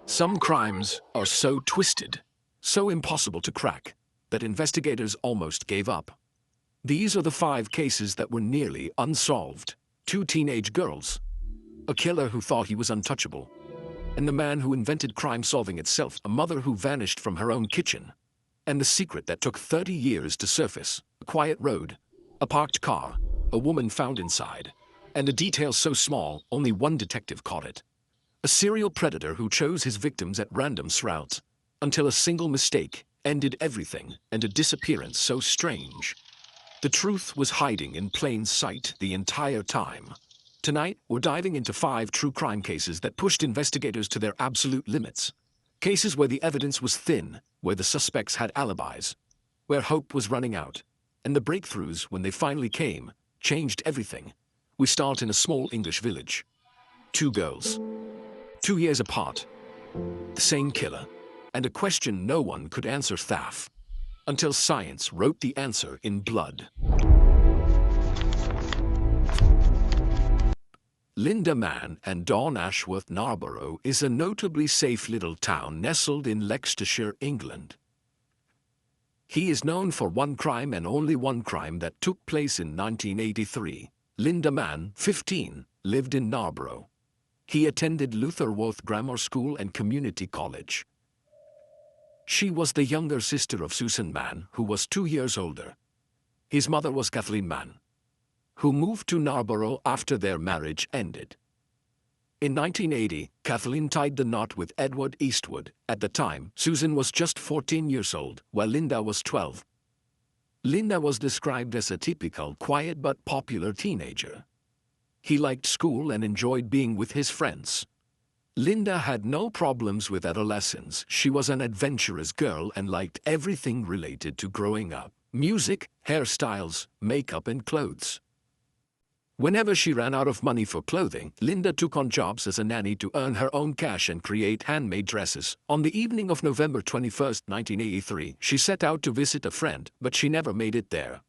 Some crimes are so twisted, so impossible to crack, that investigators almost gave up. These are the 5 cases that were nearly unsolved. 2 teenage girls, a killer who thought he was untouchable, and the man who invented crime solving itself, a mother who vanished from her own kitchen, and the secret that took 30 years to surface, a quiet road, a parked car, a woman found inside, and a detail so small only one detective caught it. A serial predator who chose his victims at random routes, until a single mistake ended everything, and a disappearance so strange. The truth was hiding in plain sight the entire time. Tonight, we're diving into 5 true crime cases that pushed investigators to their absolute limits. Cases where the evidence was thin, where the suspects had alibis, where hope was running out, and the breakthroughs, when they finally came, changed everything. We start in a small English village. 2 girls, 2 years apart, the same killer, and a question no one could answer: theft, until science wrote the answer in blood. Linda Mann and Dawn Ashworth. Narborough is a notably safe little town nestled in Leicestershire, England. He is known for one crime and only one crime that took place in 1983. Linda Mann, 15, lived in Narborough. He attended Lutherworth Grammar School and Community College. She was the younger sister of Susan Mann, who was 2 years older. His mother was Kathleen Mann, who moved to Narborough after their marriage ended. In 1980, Kathleen tied the knot with Edward Eastwood. At the time, Susan was just 14 years old, while Linda was 12. Linda was described as a typical quiet but popular teenager. He liked school and enjoyed being with his friends. Linda had no problems with adolescence. She was an adventurous girl and liked everything related to growing up: music, hairstyles, makeup, and clothes. Whenever she ran out of money for clothing, Linda took on jobs as a nanny to earn her own cash and create handmade dresses. On the evening of November 21, 1983, she set out to visit a friend, but she never made it there.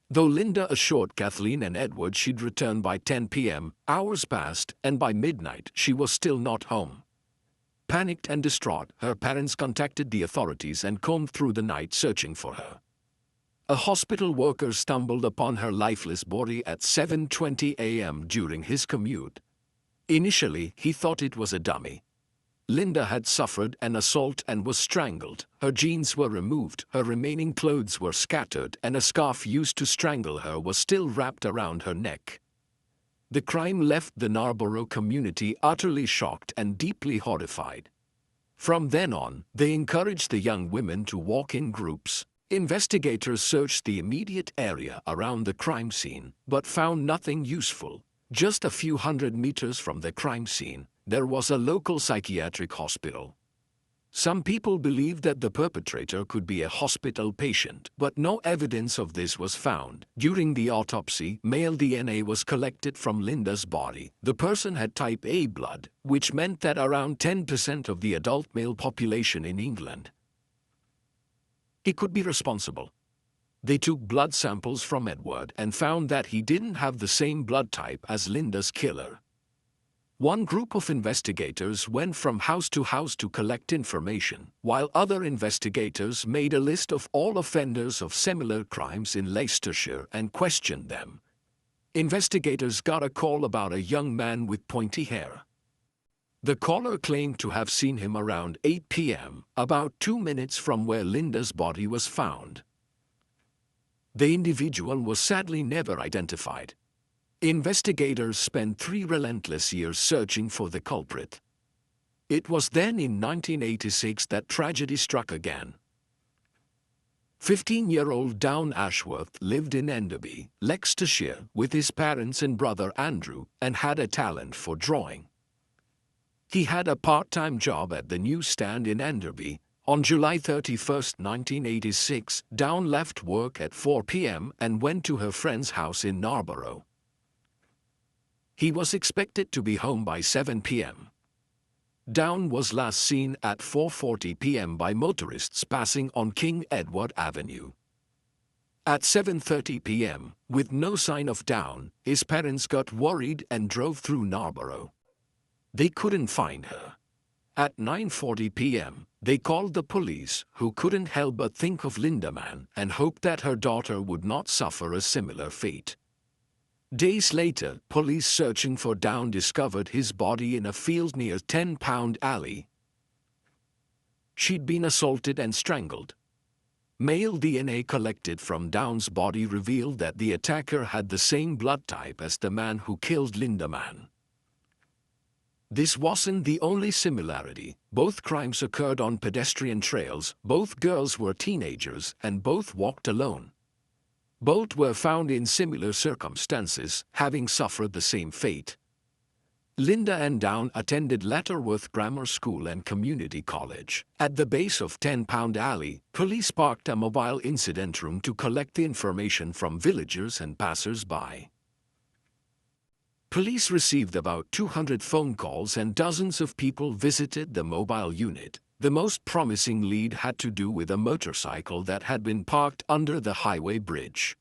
Though Linda assured Kathleen and Edward she'd return by 10 p.m., hours passed, and by midnight she was still not home. Panicked and distraught, her parents contacted the authorities and combed through the night searching for her. A hospital worker stumbled upon her lifeless body at 7:20 a.m. during his commute. Initially, he thought it was a dummy. Linda had suffered an assault and was strangled. Her jeans were removed, her remaining clothes were scattered, and a scarf used to strangle her was still wrapped around her neck. The crime left the Narborough community utterly shocked and deeply horrified. From then on, they encouraged the young women to walk in groups. Investigators searched the immediate area around the crime scene, but found nothing useful. Just a few hundred meters from the crime scene, there was a local psychiatric hospital. Some people believed that the perpetrator could be a hospital patient, but no evidence of this was found. During the autopsy, male DNA was collected from Linda's body. The person had type A blood, which meant that around 10% of the adult male population in England. He could be responsible. They took blood samples from Edward and found that he didn't have the same blood type as Linda's killer. One group of investigators went from house to collect information, while other investigators made a list of all offenders of similar crimes in Leicestershire and questioned them. Investigators got a call about a young man with pointy hair. The caller claimed to have seen him around 8 p.m., about 2 minutes from where Linda's body was found. The individual was sadly never identified. Investigators spent 3 relentless years searching for the culprit. It was then in 1986 that tragedy struck again. 15-year-old Dawn Ashworth lived in Enderby, Leicestershire, with his parents and brother Andrew, and had a talent for drawing. He had a part-time job at the newsstand in Enderby. On July 31, 1986, Dawn left work at 4 p.m. and went to her friend's house in Narborough. He was expected to be home by 7 p.m. Dawn was last seen at 4:40 p.m. by motorists passing on King Edward Avenue. At 7:30 p.m., with no sign of Dawn, his parents got worried and drove through Narborough. They couldn't find her. At 9:40 p.m., they called the police, who couldn't help but think of Linda Mann and hoped that her daughter would not suffer a similar fate. Days later, police searching for Down discovered his body in a field near 10 Pound Alley. She'd been assaulted and strangled. Male DNA collected from Down's body revealed that the attacker had the same blood type as the man who killed Linda Mann. This wasn't the only similarity. Both crimes occurred on pedestrian trails, both girls were teenagers, and both walked alone. Both were found in similar circumstances, having suffered the same fate. Linda and Down attended Lutterworth Grammar School and Community College. At the base of 10 Pound Alley, police parked a mobile incident room to collect the information from villagers and passers-by. Police received about 200 phone calls and dozens of people visited the mobile unit. The most promising lead had to do with a motorcycle that had been parked under the highway bridge.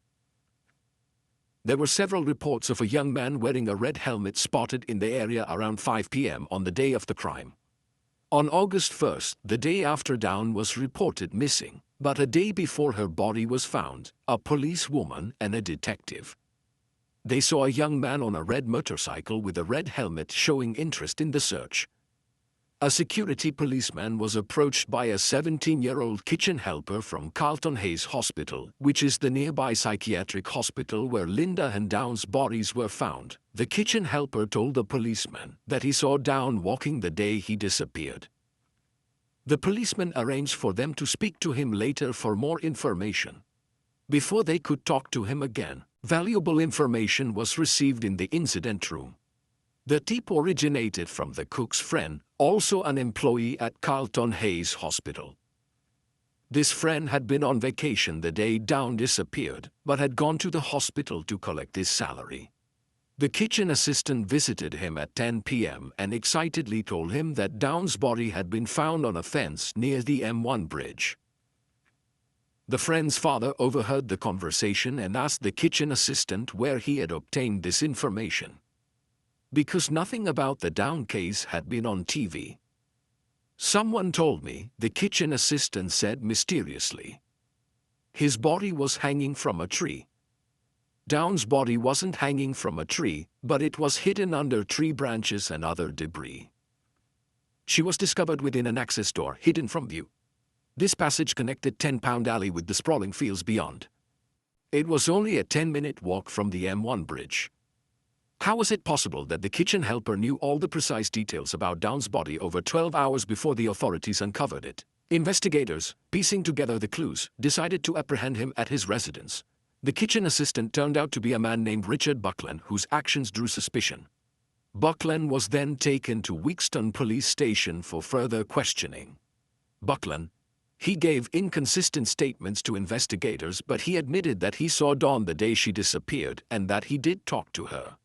There were several reports of a young man wearing a red helmet spotted in the area around 5 p.m. on the day of the crime. On August 1st, the day after Down was reported missing, but a day before her body was found, a policewoman and a detective. They saw a young man on a red motorcycle with a red helmet showing interest in the search. A security policeman was approached by a 17-year-old kitchen helper from Carlton Hayes Hospital, which is the nearby psychiatric hospital where Linda and Down's bodies were found. The kitchen helper told the policeman that he saw Down walking the day he disappeared. The policeman arranged for them to speak to him later for more information. Before they could talk to him again, valuable information was received in the incident room. The tip originated from the cook's friend, also an employee at Carlton Hayes Hospital. This friend had been on vacation the day Down disappeared, but had gone to the hospital to collect his salary. The kitchen assistant visited him at 10 p.m. and excitedly told him that Down's body had been found on a fence near the M1 bridge. The friend's father overheard the conversation and asked the kitchen assistant where he had obtained this information. Because nothing about the Down case had been on TV. "Someone told me," the kitchen assistant said mysteriously. "His body was hanging from a tree." Down's body wasn't hanging from a tree, but it was hidden under tree branches and other debris. She was discovered within an access door, hidden from view. This passage connected 10 Pound Alley with the sprawling fields beyond. It was only a 10-minute walk from the M1 bridge. How was it possible that the kitchen helper knew all the precise details about Down's body over 12 hours before the authorities uncovered it? Investigators, piecing together the clues, decided to apprehend him at his residence. The kitchen assistant turned out to be a man named Richard Buckland, whose actions drew suspicion. Buckland was then taken to Wixton Police Station for further questioning. Buckland, he gave inconsistent statements to investigators, but he admitted that he saw Dawn the day she disappeared and that he did talk to her.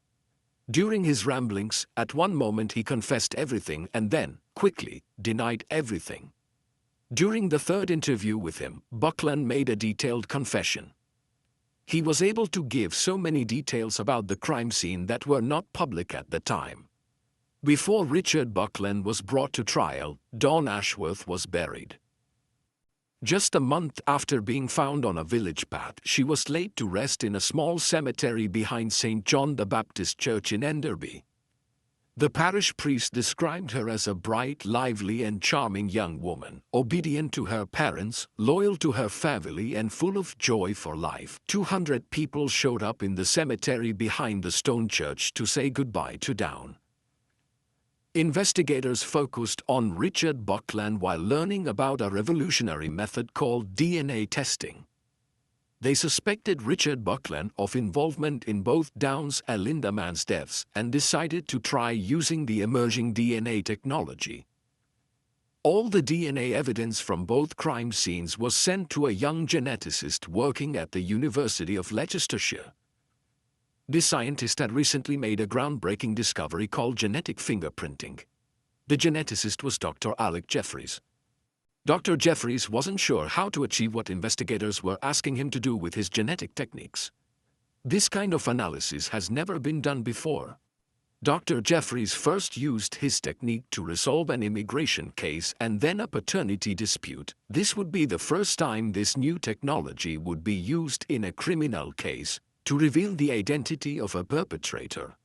During his ramblings, at one moment he confessed everything and then, quickly, denied everything. During the third interview with him, Buckland made a detailed confession. He was able to give so many details about the crime scene that were not public at the time. Before Richard Buckland was brought to trial, Dawn Ashworth was buried. Just a month after being found on a village path, she was laid to rest in a small cemetery behind St. John the Baptist Church in Enderby. The parish priest described her as a bright, lively and charming young woman, obedient to her parents, loyal to her family and full of joy for life. 200 people showed up in the cemetery behind the stone church to say goodbye to Down. Investigators focused on Richard Buckland while learning about a revolutionary method called DNA testing. They suspected Richard Buckland of involvement in both Down's and Linda Mann's deaths and decided to try using the emerging DNA technology. All the DNA evidence from both crime scenes was sent to a young geneticist working at the University of Leicestershire. This scientist had recently made a groundbreaking discovery called genetic fingerprinting. The geneticist was Dr. Alec Jeffries. Dr. Jeffries wasn't sure how to achieve what investigators were asking him to do with his genetic techniques. This kind of analysis has never been done before. Dr. Jeffries first used his technique to resolve an immigration case and then a paternity dispute. This would be the first time this new technology would be used in a criminal case to reveal the identity of a perpetrator.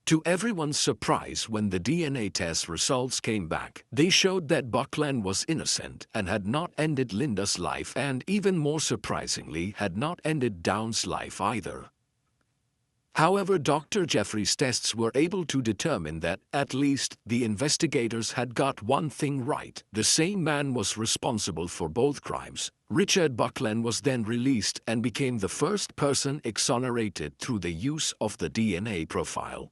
To everyone's surprise, when the DNA test results came back, they showed that Buckland was innocent and had not ended Linda's life, and even more surprisingly, had not ended Dawn's life either. However, Dr. Jeffries' tests were able to determine that, at least, the investigators had got one thing right. The same man was responsible for both crimes. Richard Buckland was then released and became the first person exonerated through the use of the DNA profile.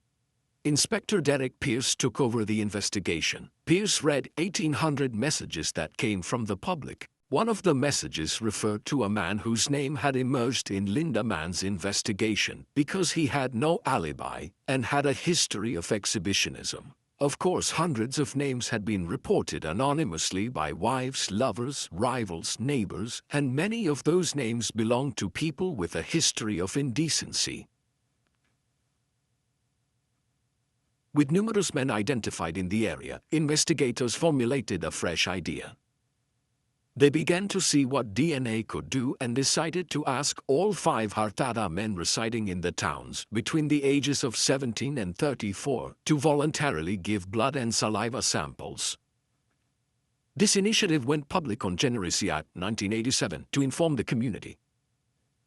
Inspector Derek Pierce took over the investigation. Pierce read 1,800 messages that came from the public. One of the messages referred to a man whose name had emerged in Linda Mann's investigation because he had no alibi and had a history of exhibitionism. Of course, hundreds of names had been reported anonymously by wives, lovers, rivals, neighbors, and many of those names belonged to people with a history of indecency. With numerous men identified in the area, investigators formulated a fresh idea. They began to see what DNA could do and decided to ask all 5 Hartada men residing in the towns between the ages of 17 and 34 to voluntarily give blood and saliva samples. This initiative went public on January 8, 1987, to inform the community.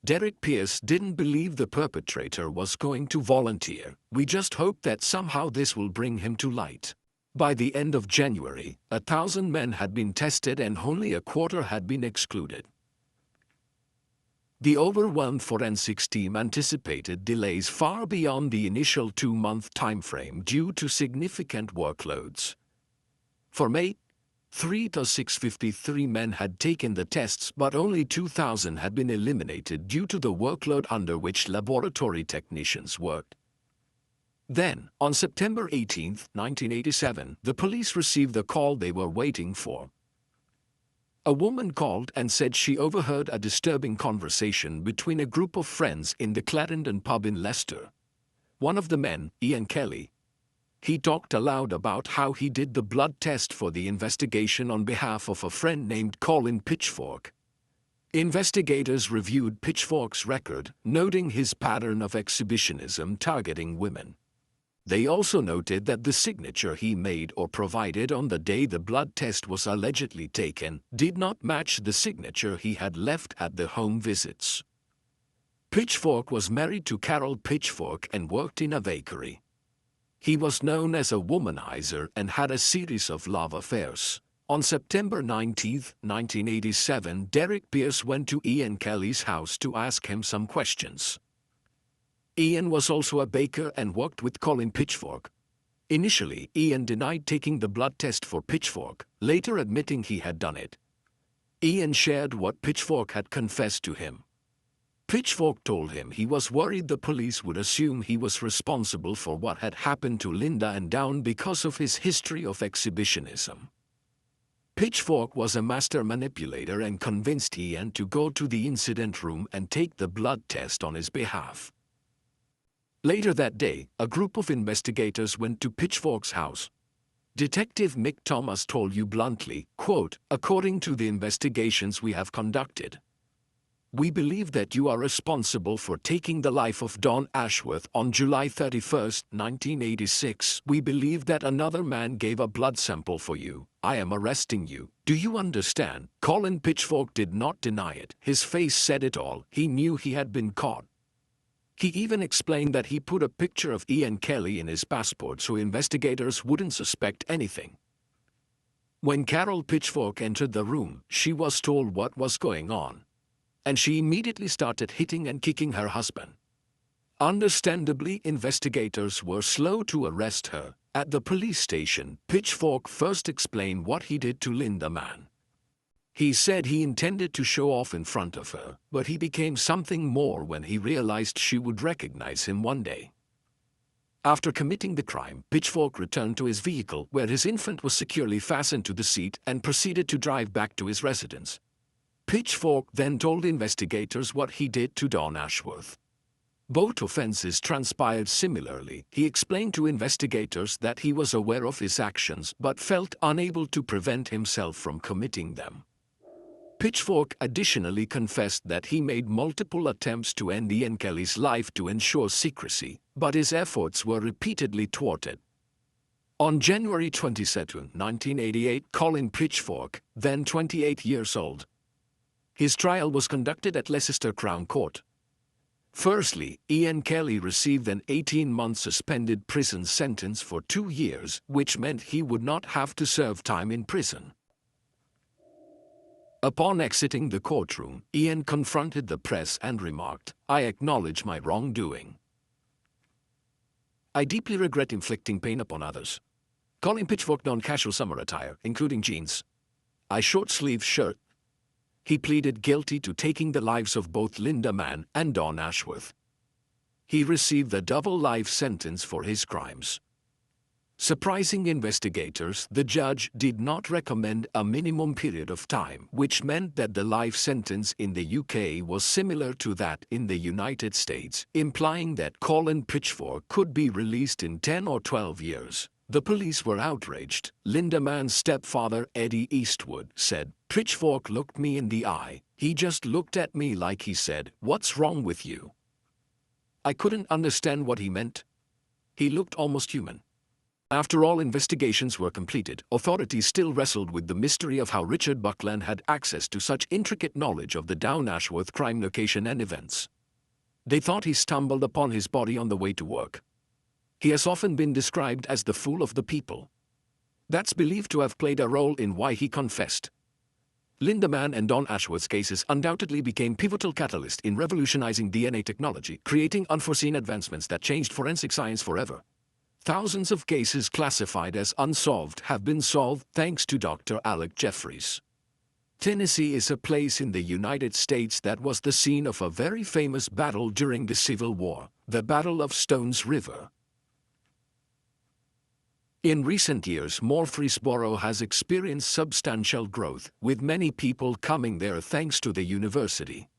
Derek Pierce didn't believe the perpetrator was going to volunteer. "We just hope that somehow this will bring him to light." By the end of January, 1,000 men had been tested and only a quarter had been excluded. The overwhelmed forensics team anticipated delays far beyond the initial 2-month timeframe due to significant workloads. For May 3,653 men had taken the tests, but only 2,000 had been eliminated due to the workload under which laboratory technicians worked. Then, on September 18, 1987, the police received the call they were waiting for. A woman called and said she overheard a disturbing conversation between a group of friends in the Clarendon pub in Leicester. One of the men, Ian Kelly, he talked aloud about how he did the blood test for the investigation on behalf of a friend named Colin Pitchfork. Investigators reviewed Pitchfork's record, noting his pattern of exhibitionism targeting women. They also noted that the signature he made or provided on the day the blood test was allegedly taken did not match the signature he had left at the home visits. Pitchfork was married to Carol Pitchfork and worked in a bakery. He was known as a womanizer and had a series of love affairs. On September 19, 1987, Derek Pierce went to Ian Kelly's house to ask him some questions. Ian was also a baker and worked with Colin Pitchfork. Initially, Ian denied taking the blood test for Pitchfork, later admitting he had done it. Ian shared what Pitchfork had confessed to him. Pitchfork told him he was worried the police would assume he was responsible for what had happened to Linda and Dawn because of his history of exhibitionism. Pitchfork was a master manipulator and convinced Ian to go to the incident room and take the blood test on his behalf. Later that day, a group of investigators went to Pitchfork's house. Detective Mick Thomas told you bluntly, quote, "According to the investigations we have conducted, we believe that you are responsible for taking the life of Dawn Ashworth on July 31, 1986. We believe that another man gave a blood sample for you. I am arresting you. Do you understand?" Colin Pitchfork did not deny it. His face said it all. He knew he had been caught. He even explained that he put a picture of Ian Kelly in his passport so investigators wouldn't suspect anything. When Carol Pitchfork entered the room, she was told what was going on, and she immediately started hitting and kicking her husband. Understandably, investigators were slow to arrest her. At the police station, Pitchfork first explained what he did to Linda Mann. He said he intended to show off in front of her, but he became something more when he realized she would recognize him one day. After committing the crime, Pitchfork returned to his vehicle where his infant was securely fastened to the seat and proceeded to drive back to his residence. Pitchfork then told investigators what he did to Dawn Ashworth. Both offenses transpired similarly. He explained to investigators that he was aware of his actions but felt unable to prevent himself from committing them. Pitchfork additionally confessed that he made multiple attempts to end Ian Kelly's life to ensure secrecy, but his efforts were repeatedly thwarted. On January 22, 1988, Colin Pitchfork, then 28 years old, his trial was conducted at Leicester Crown Court. Firstly, Ian Kelly received an 18-month suspended prison sentence for 2 years, which meant he would not have to serve time in prison. Upon exiting the courtroom, Ian confronted the press and remarked, "I acknowledge my wrongdoing. I deeply regret inflicting pain upon others." Colin Pitchfork donned casual summer attire, including jeans, a short-sleeved shirt. He pleaded guilty to taking the lives of both Linda Mann and Don Ashworth. He received a double life sentence for his crimes. Surprising investigators, the judge did not recommend a minimum period of time, which meant that the life sentence in the UK was similar to that in the United States, implying that Colin Pitchfork could be released in 10 or 12 years. The police were outraged. Linda Mann's stepfather, Eddie Eastwood, said, "Pitchfork looked me in the eye. He just looked at me like he said, 'What's wrong with you?' I couldn't understand what he meant. He looked almost human." After all investigations were completed, authorities still wrestled with the mystery of how Richard Buckland had access to such intricate knowledge of the Down Ashworth crime location and events. They thought he stumbled upon his body on the way to work. He has often been described as the fool of the people. That's believed to have played a role in why he confessed. Linda Mann and Don Ashworth's cases undoubtedly became pivotal catalysts in revolutionizing DNA technology, creating unforeseen advancements that changed forensic science forever. Thousands of cases classified as unsolved have been solved thanks to Dr. Alec Jeffries. Tennessee is a place in the United States that was the scene of a very famous battle during the Civil War, the Battle of Stones River. In recent years, Murfreesboro has experienced substantial growth, with many people coming there thanks to the university.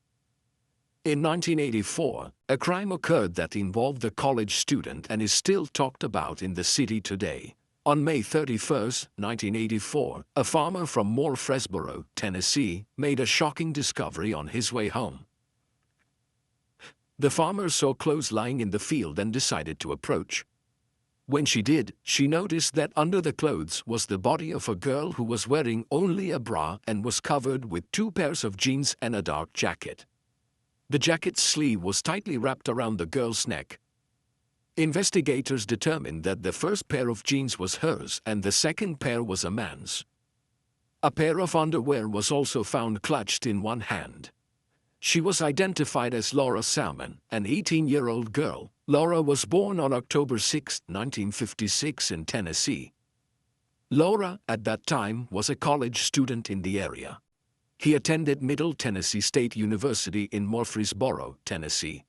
In 1984, a crime occurred that involved a college student and is still talked about in the city today. On May 31, 1984, a farmer from Murfreesboro, Tennessee, made a shocking discovery on his way home. The farmer saw clothes lying in the field and decided to approach. When she did, she noticed that under the clothes was the body of a girl who was wearing only a bra and was covered with 2 pairs of jeans and a dark jacket. The jacket's sleeve was tightly wrapped around the girl's neck. Investigators determined that the first pair of jeans was hers and the second pair was a man's. A pair of underwear was also found clutched in one hand. She was identified as Laura Salmon, an 18-year-old girl. Laura was born on October 6, 1956 in Tennessee. Laura, at that time, was a college student in the area. He attended Middle Tennessee State University in Murfreesboro, Tennessee.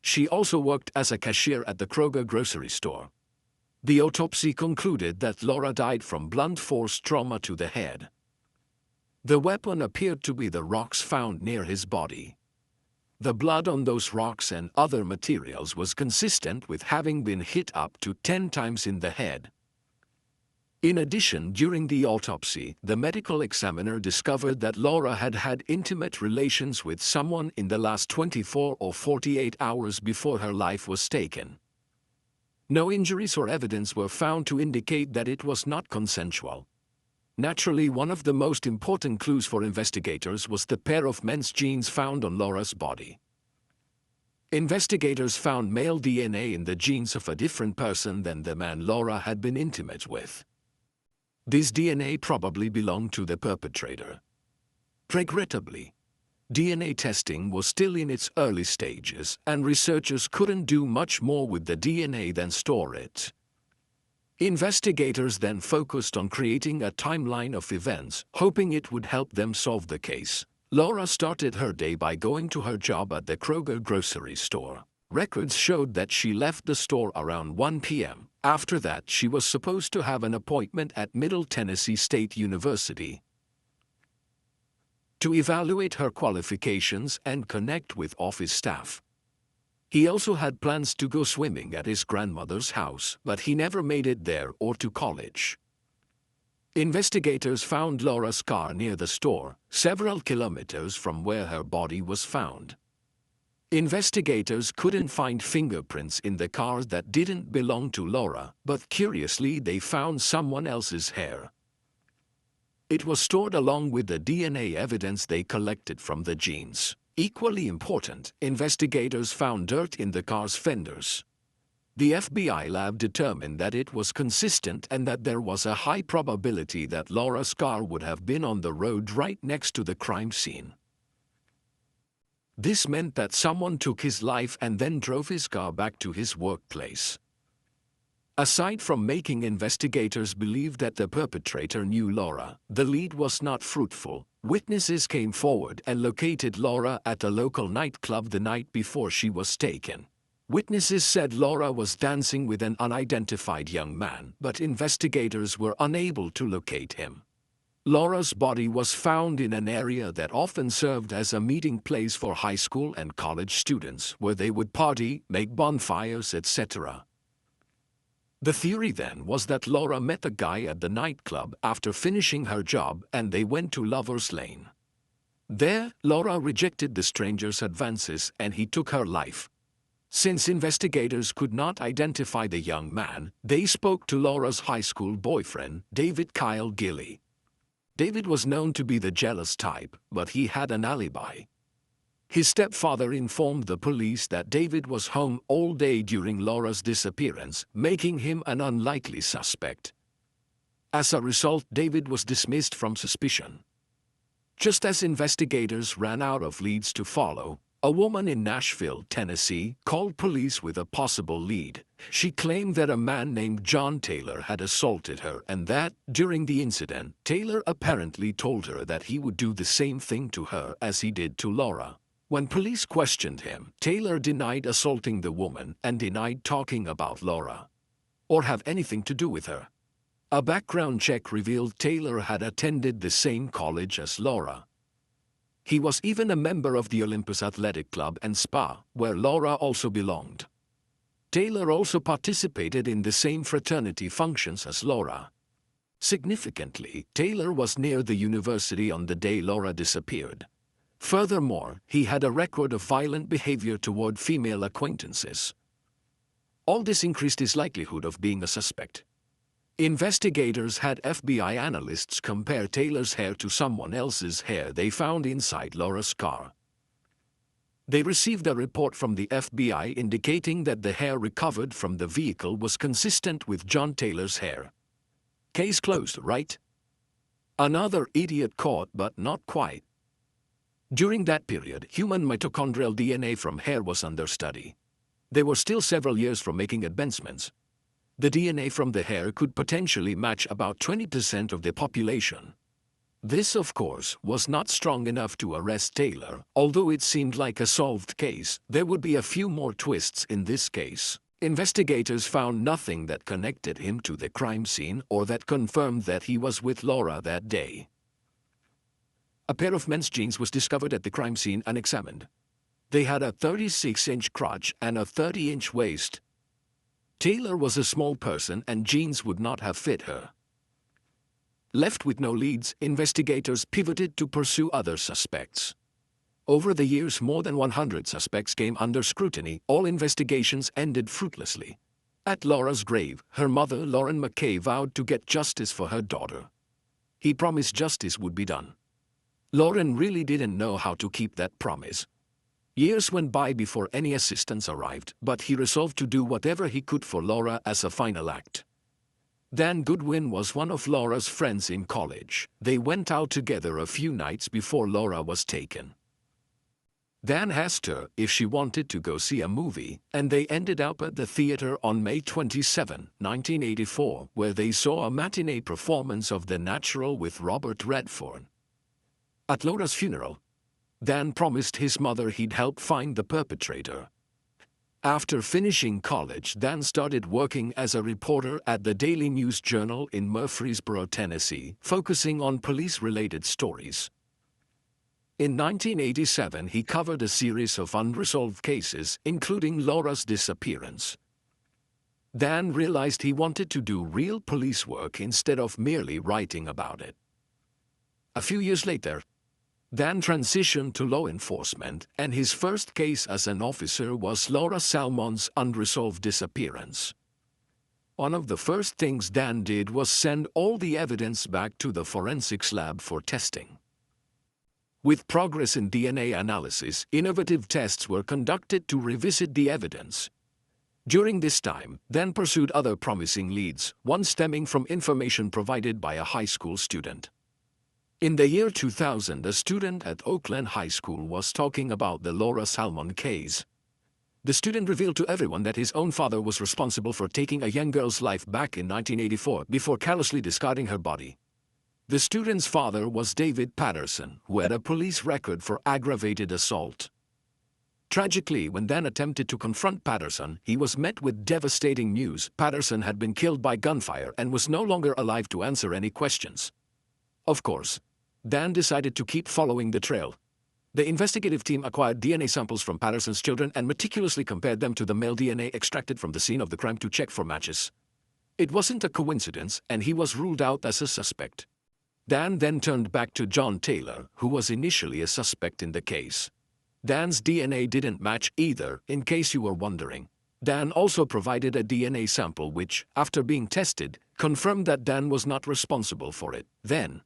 She also worked as a cashier at the Kroger grocery store. The autopsy concluded that Laura died from blunt force trauma to the head. The weapon appeared to be the rocks found near his body. The blood on those rocks and other materials was consistent with having been hit up to 10 times in the head. In addition, during the autopsy, the medical examiner discovered that Laura had had intimate relations with someone in the last 24 or 48 hours before her life was taken. No injuries or evidence were found to indicate that it was not consensual. Naturally, one of the most important clues for investigators was the pair of men's jeans found on Laura's body. Investigators found male DNA in the jeans of a different person than the man Laura had been intimate with. This DNA probably belonged to the perpetrator. Regrettably, DNA testing was still in its early stages, and researchers couldn't do much more with the DNA than store it. Investigators then focused on creating a timeline of events, hoping it would help them solve the case. Laura started her day by going to her job at the Kroger grocery store. Records showed that she left the store around 1 p.m. After that, she was supposed to have an appointment at Middle Tennessee State University to evaluate her qualifications and connect with office staff. He also had plans to go swimming at his grandmother's house, but he never made it there or to college. Investigators found Laura's car near the store, several kilometers from where her body was found. Investigators couldn't find fingerprints in the car that didn't belong to Laura, but curiously they found someone else's hair. It was stored along with the DNA evidence they collected from the jeans. Equally important, investigators found dirt in the car's fenders. The FBI lab determined that it was consistent and that there was a high probability that Laura's car would have been on the road right next to the crime scene. This meant that someone took his life and then drove his car back to his workplace. Aside from making investigators believe that the perpetrator knew Laura, the lead was not fruitful. Witnesses came forward and located Laura at a local nightclub the night before she was taken. Witnesses said Laura was dancing with an unidentified young man, but investigators were unable to locate him. Laura's body was found in an area that often served as a meeting place for high school and college students, where they would party, make bonfires, etc. The theory then was that Laura met a guy at the nightclub after finishing her job and they went to Lover's Lane. There, Laura rejected the stranger's advances and he took her life. Since investigators could not identify the young man, they spoke to Laura's high school boyfriend, David Kyle Gilley. David was known to be the jealous type, but he had an alibi. His stepfather informed the police that David was home all day during Laura's disappearance, making him an unlikely suspect. As a result, David was dismissed from suspicion. Just as investigators ran out of leads to follow, a woman in Nashville, Tennessee, called police with a possible lead. She claimed that a man named John Taylor had assaulted her and that, during the incident, Taylor apparently told her that he would do the same thing to her as he did to Laura. When police questioned him, Taylor denied assaulting the woman and denied talking about Laura or have anything to do with her. A background check revealed Taylor had attended the same college as Laura. He was even a member of the Olympus Athletic Club and Spa, where Laura also belonged. Taylor also participated in the same fraternity functions as Laura. Significantly, Taylor was near the university on the day Laura disappeared. Furthermore, he had a record of violent behavior toward female acquaintances. All this increased his likelihood of being a suspect. Investigators had FBI analysts compare Taylor's hair to someone else's hair they found inside Laura's car. They received a report from the FBI indicating that the hair recovered from the vehicle was consistent with John Taylor's hair. Case closed, right? Another idiot caught, but not quite. During that period, human mitochondrial DNA from hair was under study. They were still several years from making advancements. The DNA from the hair could potentially match about 20% of the population. This, of course, was not strong enough to arrest Taylor. Although it seemed like a solved case, there would be a few more twists in this case. Investigators found nothing that connected him to the crime scene or that confirmed that he was with Laura that day. A pair of men's jeans was discovered at the crime scene unexamined. They had a 36-inch crotch and a 30-inch waist. Taylor was a small person and jeans would not have fit her. Left with no leads, investigators pivoted to pursue other suspects. Over the years, more than 100 suspects came under scrutiny. All investigations ended fruitlessly. At Laura's grave, her mother, Lauren McKay, vowed to get justice for her daughter. He promised justice would be done. Lauren really didn't know how to keep that promise. Years went by before any assistance arrived, but he resolved to do whatever he could for Laura as a final act. Dan Goodwin was one of Laura's friends in college. They went out together a few nights before Laura was taken. Dan asked her if she wanted to go see a movie, and they ended up at the theater on May 27, 1984, where they saw a matinee performance of The Natural with Robert Redford. At Laura's funeral, Dan promised his mother he'd help find the perpetrator. After finishing college, Dan started working as a reporter at the Daily News Journal in Murfreesboro, Tennessee, focusing on police-related stories. In 1987, he covered a series of unresolved cases, including Laura's disappearance. Dan realized he wanted to do real police work instead of merely writing about it. A few years later, Dan transitioned to law enforcement, and his first case as an officer was Laura Salmon's unresolved disappearance. One of the first things Dan did was send all the evidence back to the forensics lab for testing. With progress in DNA analysis, innovative tests were conducted to revisit the evidence. During this time, Dan pursued other promising leads, one stemming from information provided by a high school student. In the year 2000, a student at Oakland High School was talking about the Laura Salmon case. The student revealed to everyone that his own father was responsible for taking a young girl's life back in 1984 before callously discarding her body. The student's father was David Patterson, who had a police record for aggravated assault. Tragically, when Dan attempted to confront Patterson, he was met with devastating news. Patterson had been killed by gunfire and was no longer alive to answer any questions. Of course, Dan decided to keep following the trail. The investigative team acquired DNA samples from Patterson's children and meticulously compared them to the male DNA extracted from the scene of the crime to check for matches. It wasn't a coincidence, and he was ruled out as a suspect. Dan then turned back to John Taylor, who was initially a suspect in the case. Dan's DNA didn't match either, in case you were wondering. Dan also provided a DNA sample which, after being tested, confirmed that Dan was not responsible for it. Then,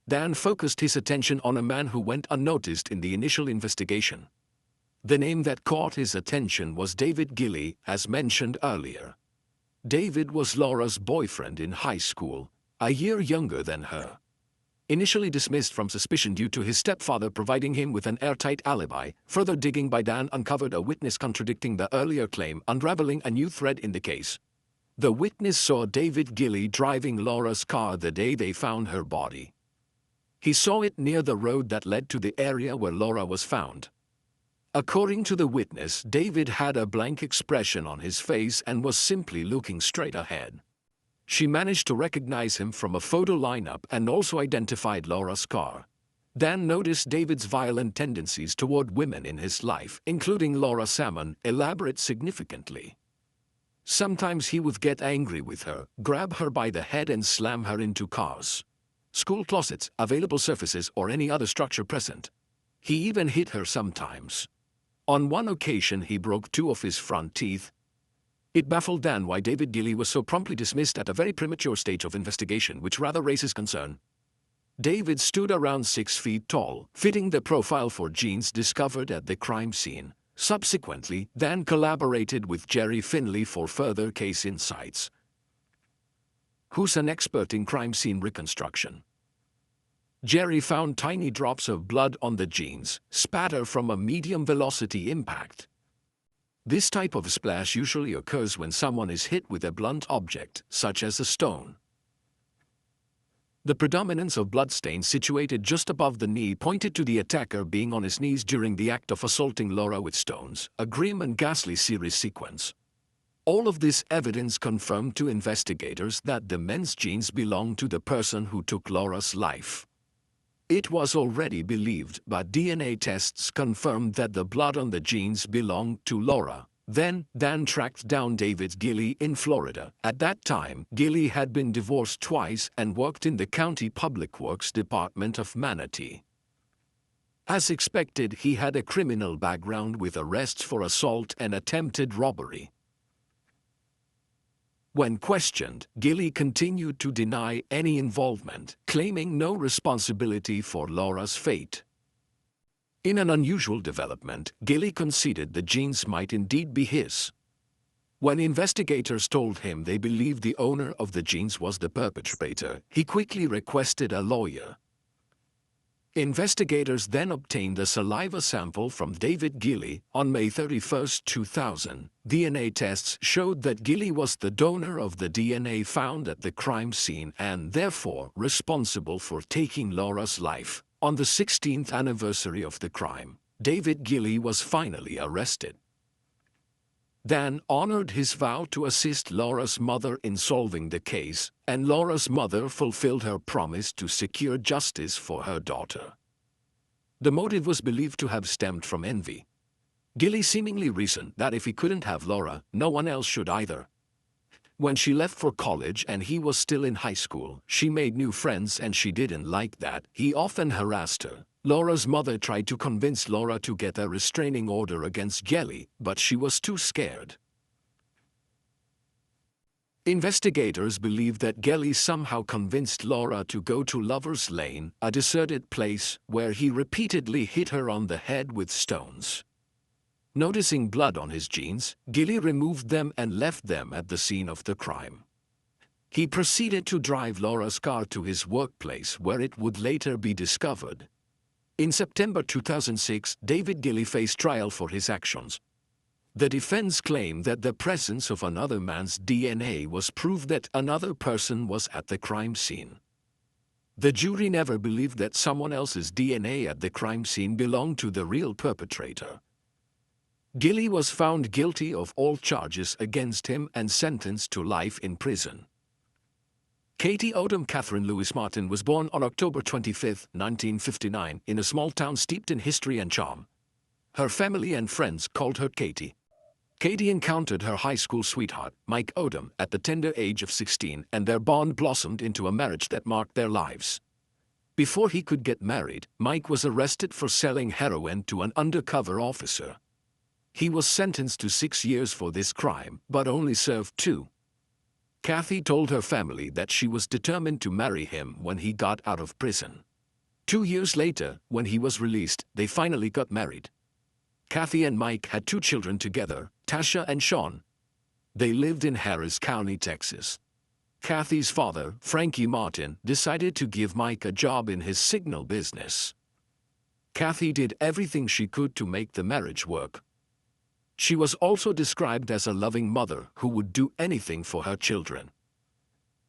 Dan focused his attention on a man who went unnoticed in the initial investigation. The name that caught his attention was David Gilley, as mentioned earlier. David was Laura's boyfriend in high school, a year younger than her. Initially dismissed from suspicion due to his stepfather providing him with an airtight alibi, further digging by Dan uncovered a witness contradicting the earlier claim, unraveling a new thread in the case. The witness saw David Gilley driving Laura's car the day they found her body. He saw it near the road that led to the area where Laura was found. According to the witness, David had a blank expression on his face and was simply looking straight ahead. She managed to recognize him from a photo lineup and also identified Laura's car. Dan noticed David's violent tendencies toward women in his life, including Laura Salmon, elaborate significantly. Sometimes he would get angry with her, grab her by the head and slam her into cars, school closets, available surfaces, or any other structure present. He even hit her sometimes. On one occasion, he broke 2 of his front teeth. It baffled Dan why David Gilley was so promptly dismissed at a very premature stage of investigation, which rather raises concern. David stood around 6 feet tall, fitting the profile for genes discovered at the crime scene. Subsequently, Dan collaborated with Jerry Finley for further case insights, who's an expert in crime scene reconstruction. Jerry found tiny drops of blood on the jeans, spatter from a medium-velocity impact. This type of splash usually occurs when someone is hit with a blunt object, such as a stone. The predominance of bloodstains situated just above the knee pointed to the attacker being on his knees during the act of assaulting Laura with stones, a grim and ghastly series sequence. All of this evidence confirmed to investigators that the men's genes belonged to the person who took Laura's life. It was already believed, but DNA tests confirmed that the blood on the jeans belonged to Laura. Then, Dan tracked down David Gilley in Florida. At that time, Gilley had been divorced twice and worked in the county public works department of Manatee. As expected, he had a criminal background with arrests for assault and attempted robbery. When questioned, Gilley continued to deny any involvement, claiming no responsibility for Laura's fate. In an unusual development, Gilley conceded the jeans might indeed be his. When investigators told him they believed the owner of the jeans was the perpetrator, he quickly requested a lawyer. Investigators then obtained a saliva sample from David Gilley. On May 31, 2000, DNA tests showed that Gilley was the donor of the DNA found at the crime scene and therefore responsible for taking Laura's life. On the 16th anniversary of the crime, David Gilley was finally arrested. Dan honored his vow to assist Laura's mother in solving the case, and Laura's mother fulfilled her promise to secure justice for her daughter. The motive was believed to have stemmed from envy. Gilly seemingly reasoned that if he couldn't have Laura, no one else should either. When she left for college and he was still in high school, she made new friends and she didn't like that. He often harassed her. Laura's mother tried to convince Laura to get a restraining order against Gilly, but she was too scared. Investigators believe that Gilly somehow convinced Laura to go to Lover's Lane, a deserted place, where he repeatedly hit her on the head with stones. Noticing blood on his jeans, Gilly removed them and left them at the scene of the crime. He proceeded to drive Laura's car to his workplace where it would later be discovered. In September 2006, David Gilly faced trial for his actions. The defense claimed that the presence of another man's DNA was proof that another person was at the crime scene. The jury never believed that someone else's DNA at the crime scene belonged to the real perpetrator. Gilly was found guilty of all charges against him and sentenced to life in prison. Katie Odom Catherine Louise Martin was born on October 25, 1959, in a small town steeped in history and charm. Her family and friends called her Katie. Katie encountered her high school sweetheart, Mike Odom, at the tender age of 16, and their bond blossomed into a marriage that marked their lives. Before he could get married, Mike was arrested for selling heroin to an undercover officer. He was sentenced to 6 years for this crime, but only served 2. Kathy told her family that she was determined to marry him when he got out of prison. 2 years later, when he was released, they finally got married. Kathy and Mike had 2 children together, Tasha and Sean. They lived in Harris County, Texas. Kathy's father, Frankie Martin, decided to give Mike a job in his signal business. Kathy did everything she could to make the marriage work. She was also described as a loving mother who would do anything for her children.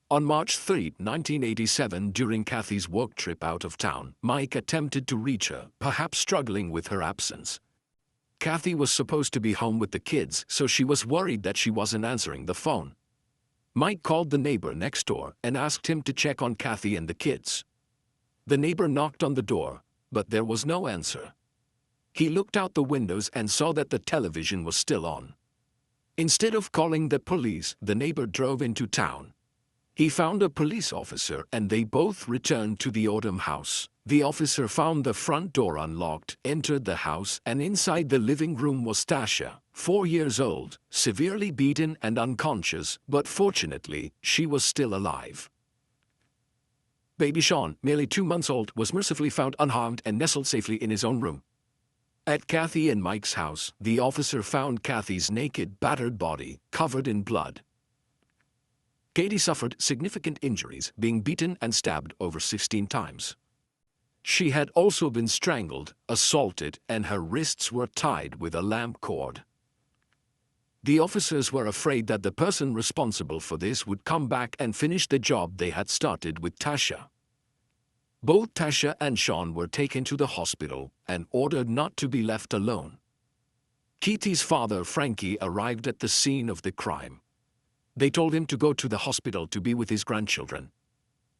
On March 3, 1987, during Kathy's work trip out of town, Mike attempted to reach her, perhaps struggling with her absence. Kathy was supposed to be home with the kids, so she was worried that she wasn't answering the phone. Mike called the neighbor next door and asked him to check on Kathy and the kids. The neighbor knocked on the door, but there was no answer. He looked out the windows and saw that the television was still on. Instead of calling the police, the neighbor drove into town. He found a police officer and they both returned to the Odom house. The officer found the front door unlocked, entered the house, and inside the living room was Tasha, 4 years old, severely beaten and unconscious, but fortunately, she was still alive. Baby Sean, nearly 2 months old, was mercifully found unharmed and nestled safely in his own room. At Kathy and Mike's house, the officer found Kathy's naked, battered body, covered in blood. Katie suffered significant injuries, being beaten and stabbed over 16 times. She had also been strangled, assaulted, and her wrists were tied with a lamp cord. The officers were afraid that the person responsible for this would come back and finish the job they had started with Tasha. Both Tasha and Sean were taken to the hospital and ordered not to be left alone. Katie's father, Frankie, arrived at the scene of the crime. They told him to go to the hospital to be with his grandchildren.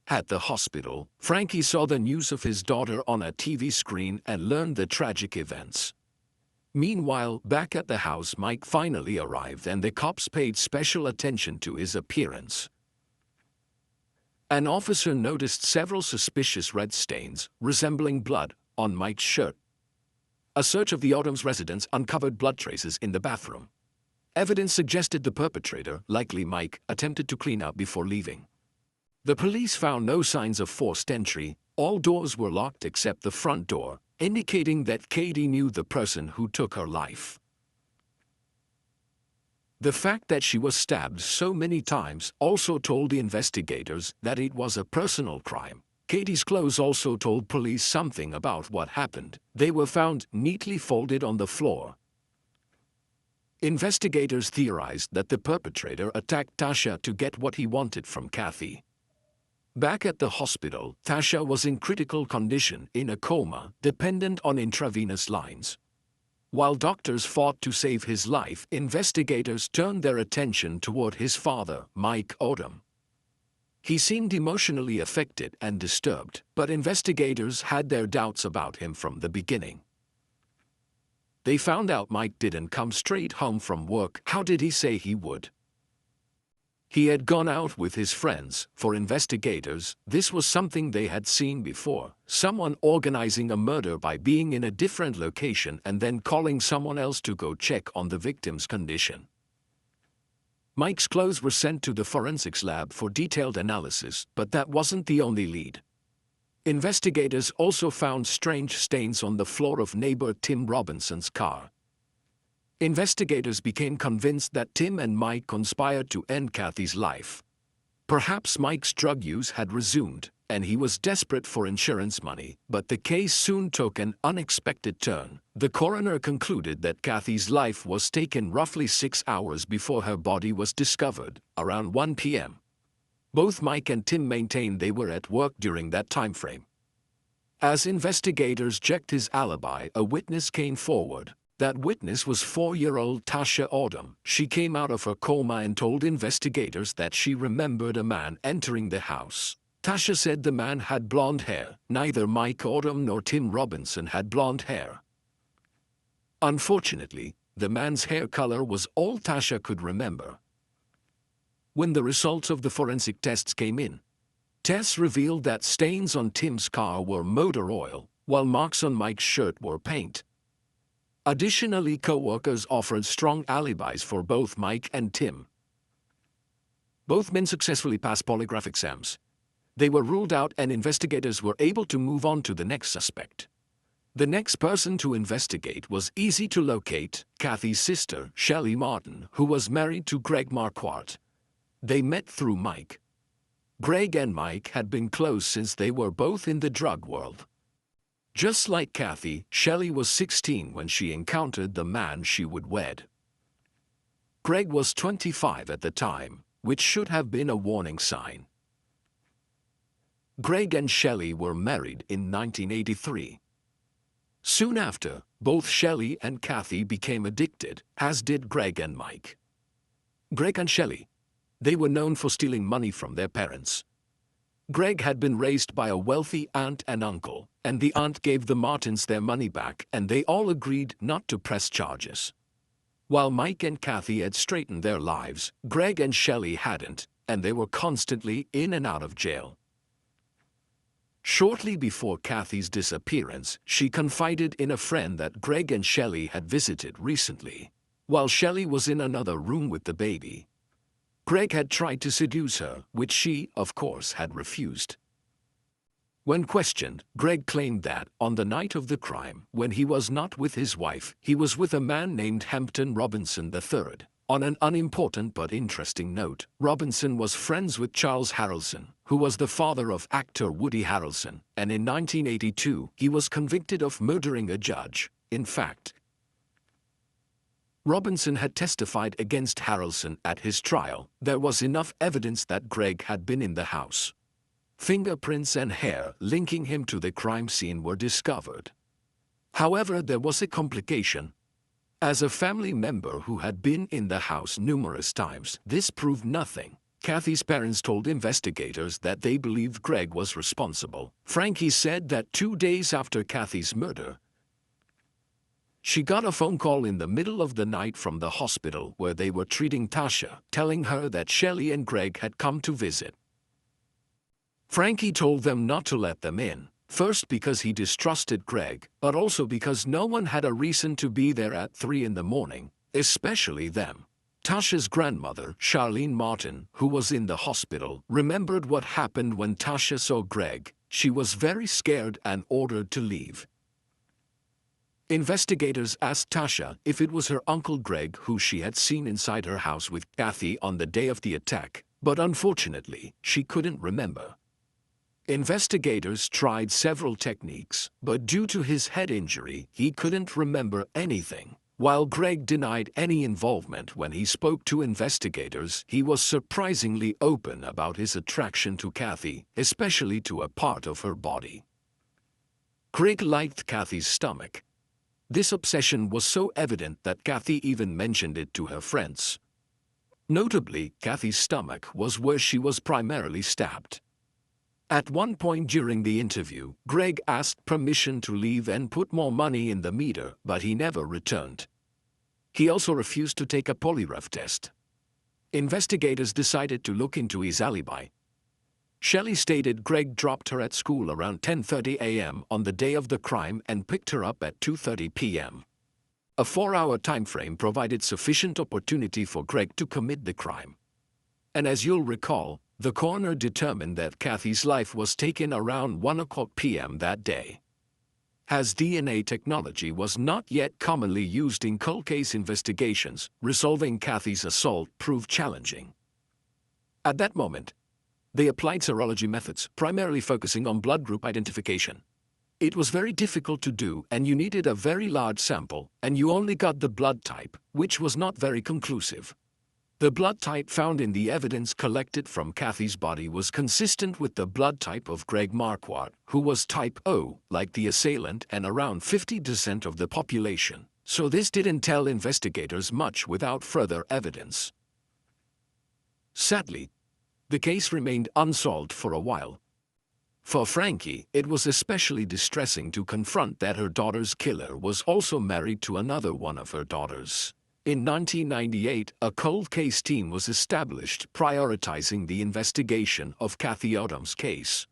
At the hospital, Frankie saw the news of his daughter on a TV screen and learned the tragic events. Meanwhile, back at the house, Mike finally arrived and the cops paid special attention to his appearance. An officer noticed several suspicious red stains, resembling blood, on Mike's shirt. A search of the Odom's residence uncovered blood traces in the bathroom. Evidence suggested the perpetrator, likely Mike, attempted to clean up before leaving. The police found no signs of forced entry. All doors were locked except the front door, indicating that Katie knew the person who took her life. The fact that she was stabbed so many times also told the investigators that it was a personal crime. Katie's clothes also told police something about what happened. They were found neatly folded on the floor. Investigators theorized that the perpetrator attacked Tasha to get what he wanted from Kathy. Back at the hospital, Tasha was in critical condition, in a coma, dependent on intravenous lines. While doctors fought to save his life, investigators turned their attention toward his father, Mike Odom. He seemed emotionally affected and disturbed, but investigators had their doubts about him from the beginning. They found out Mike didn't come straight home from work. How did he say he would? He had gone out with his friends. For investigators, this was something they had seen before. Someone organizing a murder by being in a different location and then calling someone else to go check on the victim's condition. Mike's clothes were sent to the forensics lab for detailed analysis, but that wasn't the only lead. Investigators also found strange stains on the floor of neighbor Tim Robinson's car. Investigators became convinced that Tim and Mike conspired to end Kathy's life. Perhaps Mike's drug use had resumed, and he was desperate for insurance money, but the case soon took an unexpected turn. The coroner concluded that Kathy's life was taken roughly 6 hours before her body was discovered, around 1 p.m. Both Mike and Tim maintained they were at work during that time frame. As investigators checked his alibi, a witness came forward. That witness was 4-year-old Tasha Odom. She came out of her coma and told investigators that she remembered a man entering the house. Tasha said the man had blonde hair. Neither Mike Odom nor Tim Robinson had blonde hair. Unfortunately, the man's hair color was all Tasha could remember. When the results of the forensic tests came in, tests revealed that stains on Tim's car were motor oil, while marks on Mike's shirt were paint. Additionally, co-workers offered strong alibis for both Mike and Tim. Both men successfully passed polygraph exams. They were ruled out and investigators were able to move on to the next suspect. The next person to investigate was easy to locate, Kathy's sister, Shelley Martin, who was married to Greg Marquardt. They met through Mike. Greg and Mike had been close since they were both in the drug world. Just like Kathy, Shelley was 16 when she encountered the man she would wed. Greg was 25 at the time, which should have been a warning sign. Greg and Shelley were married in 1983. Soon after, both Shelley and Kathy became addicted, as did Greg and Mike. Greg and Shelley. They were known for stealing money from their parents. Greg had been raised by a wealthy aunt and uncle, and the aunt gave the Martins their money back and they all agreed not to press charges. While Mike and Kathy had straightened their lives, Greg and Shelley hadn't, and they were constantly in and out of jail. Shortly before Kathy's disappearance, she confided in a friend that Greg and Shelley had visited recently. While Shelley was in another room with the baby, Greg had tried to seduce her, which she, of course, had refused. When questioned, Greg claimed that, on the night of the crime, when he was not with his wife, he was with a man named Hampton Robinson III. On an unimportant but interesting note, Robinson was friends with Charles Harrelson, who was the father of actor Woody Harrelson, and in 1982, he was convicted of murdering a judge. In fact, Robinson had testified against Harrelson at his trial. There was enough evidence that Greg had been in the house. Fingerprints and hair linking him to the crime scene were discovered. However, there was a complication. As a family member who had been in the house numerous times, this proved nothing. Kathy's parents told investigators that they believed Greg was responsible. Frankie said that 2 days after Kathy's murder, she got a phone call in the middle of the night from the hospital where they were treating Tasha, telling her that Shelley and Greg had come to visit. Frankie told them not to let them in, first because he distrusted Greg, but also because no one had a reason to be there at 3 in the morning, especially them. Tasha's grandmother, Charlene Martin, who was in the hospital, remembered what happened when Tasha saw Greg. She was very scared and ordered to leave. Investigators asked Tasha if it was her uncle Greg who she had seen inside her house with Kathy on the day of the attack, but unfortunately, she couldn't remember. Investigators tried several techniques, but due to his head injury, he couldn't remember anything. While Greg denied any involvement when he spoke to investigators, he was surprisingly open about his attraction to Kathy, especially to a part of her body. Greg liked Kathy's stomach. This obsession was so evident that Kathy even mentioned it to her friends. Notably, Kathy's stomach was where she was primarily stabbed. At one point during the interview, Greg asked permission to leave and put more money in the meter, but he never returned. He also refused to take a polygraph test. Investigators decided to look into his alibi. Shelley stated Greg dropped her at school around 10:30 a.m. on the day of the crime and picked her up at 2:30 p.m. A 4-hour time frame provided sufficient opportunity for Greg to commit the crime. And as you'll recall, the coroner determined that Kathy's life was taken around 1:00 p.m. that day. As DNA technology was not yet commonly used in cold case investigations, resolving Kathy's assault proved challenging. At that moment, they applied serology methods, primarily focusing on blood group identification. It was very difficult to do, and you needed a very large sample, and you only got the blood type, which was not very conclusive. The blood type found in the evidence collected from Kathy's body was consistent with the blood type of Greg Marquardt, who was type O, like the assailant, and around 50% of the population, so this didn't tell investigators much without further evidence. Sadly, the case remained unsolved for a while. For Frankie, it was especially distressing to confront that her daughter's killer was also married to another one of her daughters. In 1998, a cold case team was established prioritizing the investigation of Kathy Odom's case.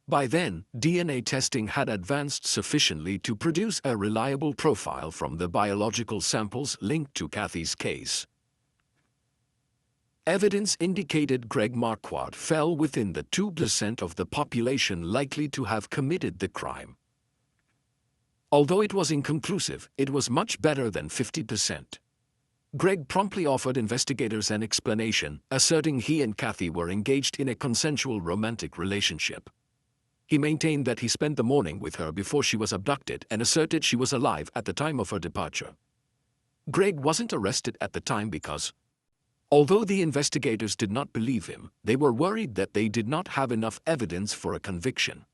By then, DNA testing had advanced sufficiently to produce a reliable profile from the biological samples linked to Kathy's case. Evidence indicated Greg Marquardt fell within the 2% of the population likely to have committed the crime. Although it was inconclusive, it was much better than 50%. Greg promptly offered investigators an explanation, asserting he and Kathy were engaged in a consensual romantic relationship. He maintained that he spent the morning with her before she was abducted and asserted she was alive at the time of her departure. Greg wasn't arrested at the time because, although the investigators did not believe him, they were worried that they did not have enough evidence for a conviction.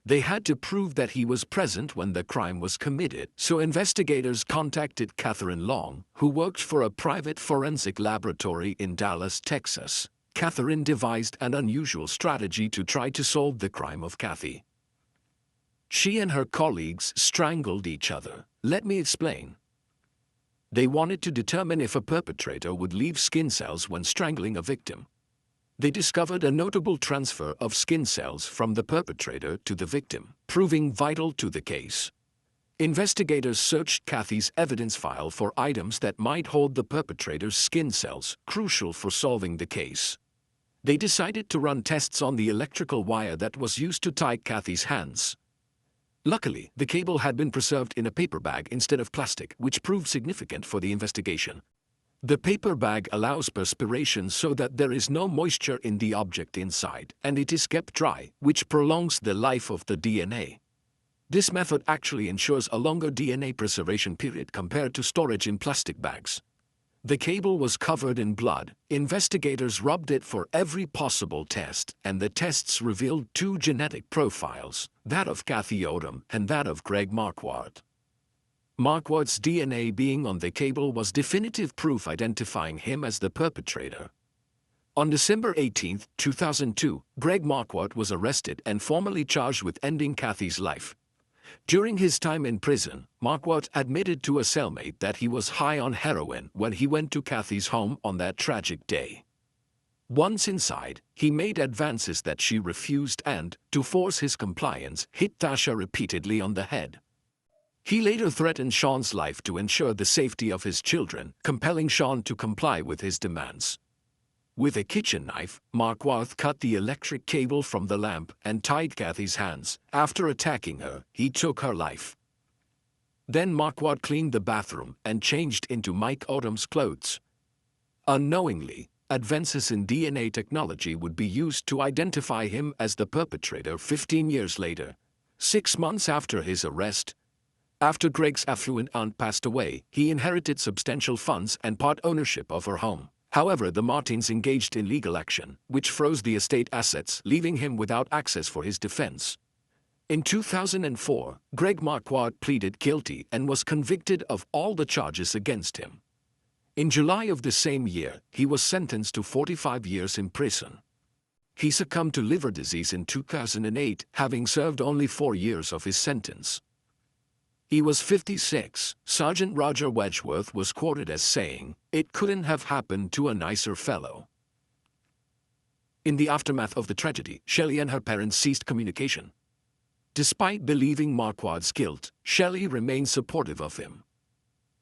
They had to prove that he was present when the crime was committed, so investigators contacted Catherine Long, who worked for a private forensic laboratory in Dallas, Texas. Catherine devised an unusual strategy to try to solve the crime of Kathy. She and her colleagues strangled each other. Let me explain. They wanted to determine if a perpetrator would leave skin cells when strangling a victim. They discovered a notable transfer of skin cells from the perpetrator to the victim, proving vital to the case. Investigators searched Kathy's evidence file for items that might hold the perpetrator's skin cells, crucial for solving the case. They decided to run tests on the electrical wire that was used to tie Kathy's hands. Luckily, the cable had been preserved in a paper bag instead of plastic, which proved significant for the investigation. The paper bag allows perspiration so that there is no moisture in the object inside, and it is kept dry, which prolongs the life of the DNA. This method actually ensures a longer DNA preservation period compared to storage in plastic bags. The cable was covered in blood. Investigators rubbed it for every possible test, and the tests revealed two genetic profiles, that of Kathy Odom and that of Greg Marquardt. Marquardt's DNA being on the cable was definitive proof identifying him as the perpetrator. On December 18, 2002, Greg Marquardt was arrested and formally charged with ending Kathy's life. During his time in prison, Marquardt admitted to a cellmate that he was high on heroin when he went to Kathy's home on that tragic day. Once inside, he made advances that she refused and, to force his compliance, hit Tasha repeatedly on the head. He later threatened Sean's life to ensure the safety of his children, compelling Sean to comply with his demands. With a kitchen knife, Marquardt cut the electric cable from the lamp and tied Kathy's hands. After attacking her, he took her life. Then Marquardt cleaned the bathroom and changed into Mike Odom's clothes. Unknowingly, advances in DNA technology would be used to identify him as the perpetrator 15 years later, 6 months after his arrest. After Greg's affluent aunt passed away, he inherited substantial funds and part ownership of her home. However, the Martins engaged in legal action, which froze the estate assets, leaving him without access for his defense. In 2004, Greg Marquardt pleaded guilty and was convicted of all the charges against him. In July of the same year, he was sentenced to 45 years in prison. He succumbed to liver disease in 2008, having served only 4 years of his sentence. He was 56. Sergeant Roger Wedgeworth was quoted as saying, "It couldn't have happened to a nicer fellow." In the aftermath of the tragedy, Shelley and her parents ceased communication. Despite believing Marquard's guilt, Shelley remained supportive of him.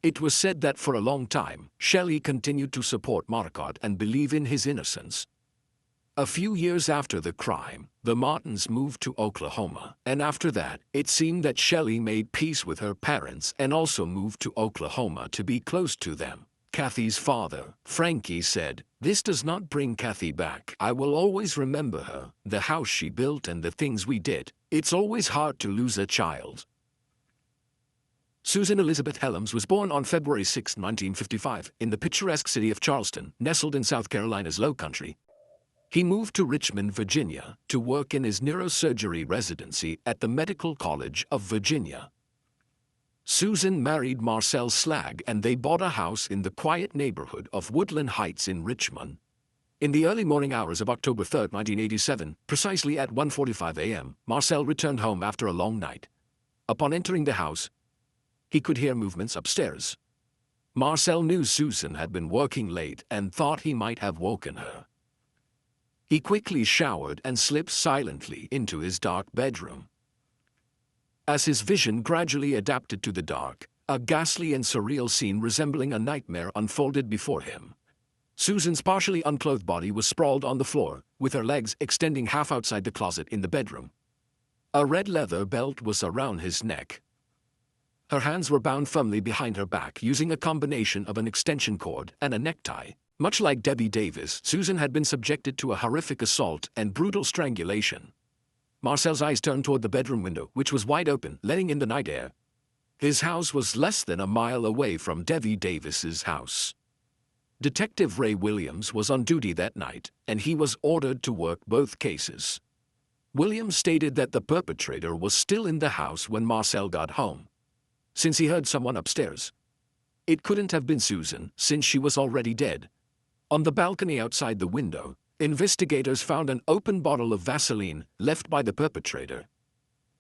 It was said that for a long time, Shelley continued to support Marquard and believe in his innocence. A few years after the crime, the Martins moved to Oklahoma, and after that, it seemed that Shelley made peace with her parents and also moved to Oklahoma to be close to them. Kathy's father, Frankie, said, "This does not bring Kathy back. I will always remember her, the house she built and the things we did. It's always hard to lose a child." Susan Elizabeth Helms was born on February 6, 1955, in the picturesque city of Charleston, nestled in South Carolina's Low Country. He moved to Richmond, Virginia, to work in his neurosurgery residency at the Medical College of Virginia. Susan married Marcel Slag and they bought a house in the quiet neighborhood of Woodland Heights in Richmond. In the early morning hours of October 3, 1987, precisely at 1:45 a.m., Marcel returned home after a long night. Upon entering the house, he could hear movements upstairs. Marcel knew Susan had been working late and thought he might have woken her. He quickly showered and slipped silently into his dark bedroom. As his vision gradually adapted to the dark, a ghastly and surreal scene resembling a nightmare unfolded before him. Susan's partially unclothed body was sprawled on the floor, with her legs extending half outside the closet in the bedroom. A red leather belt was around his neck. Her hands were bound firmly behind her back using a combination of an extension cord and a necktie. Much like Debbie Davis, Susan had been subjected to a horrific assault and brutal strangulation. Marcel's eyes turned toward the bedroom window, which was wide open, letting in the night air. His house was less than a mile away from Debbie Davis's house. Detective Ray Williams was on duty that night, and he was ordered to work both cases. Williams stated that the perpetrator was still in the house when Marcel got home. Since he heard someone upstairs, it couldn't have been Susan, since she was already dead. On the balcony outside the window, investigators found an open bottle of Vaseline left by the perpetrator.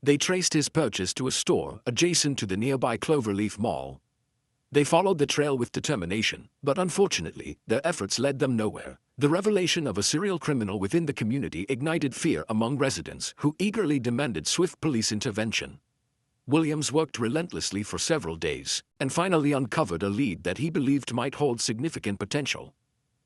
They traced his purchase to a store adjacent to the nearby Cloverleaf Mall. They followed the trail with determination, but unfortunately, their efforts led them nowhere. The revelation of a serial criminal within the community ignited fear among residents who eagerly demanded swift police intervention. Williams worked relentlessly for several days and finally uncovered a lead that he believed might hold significant potential.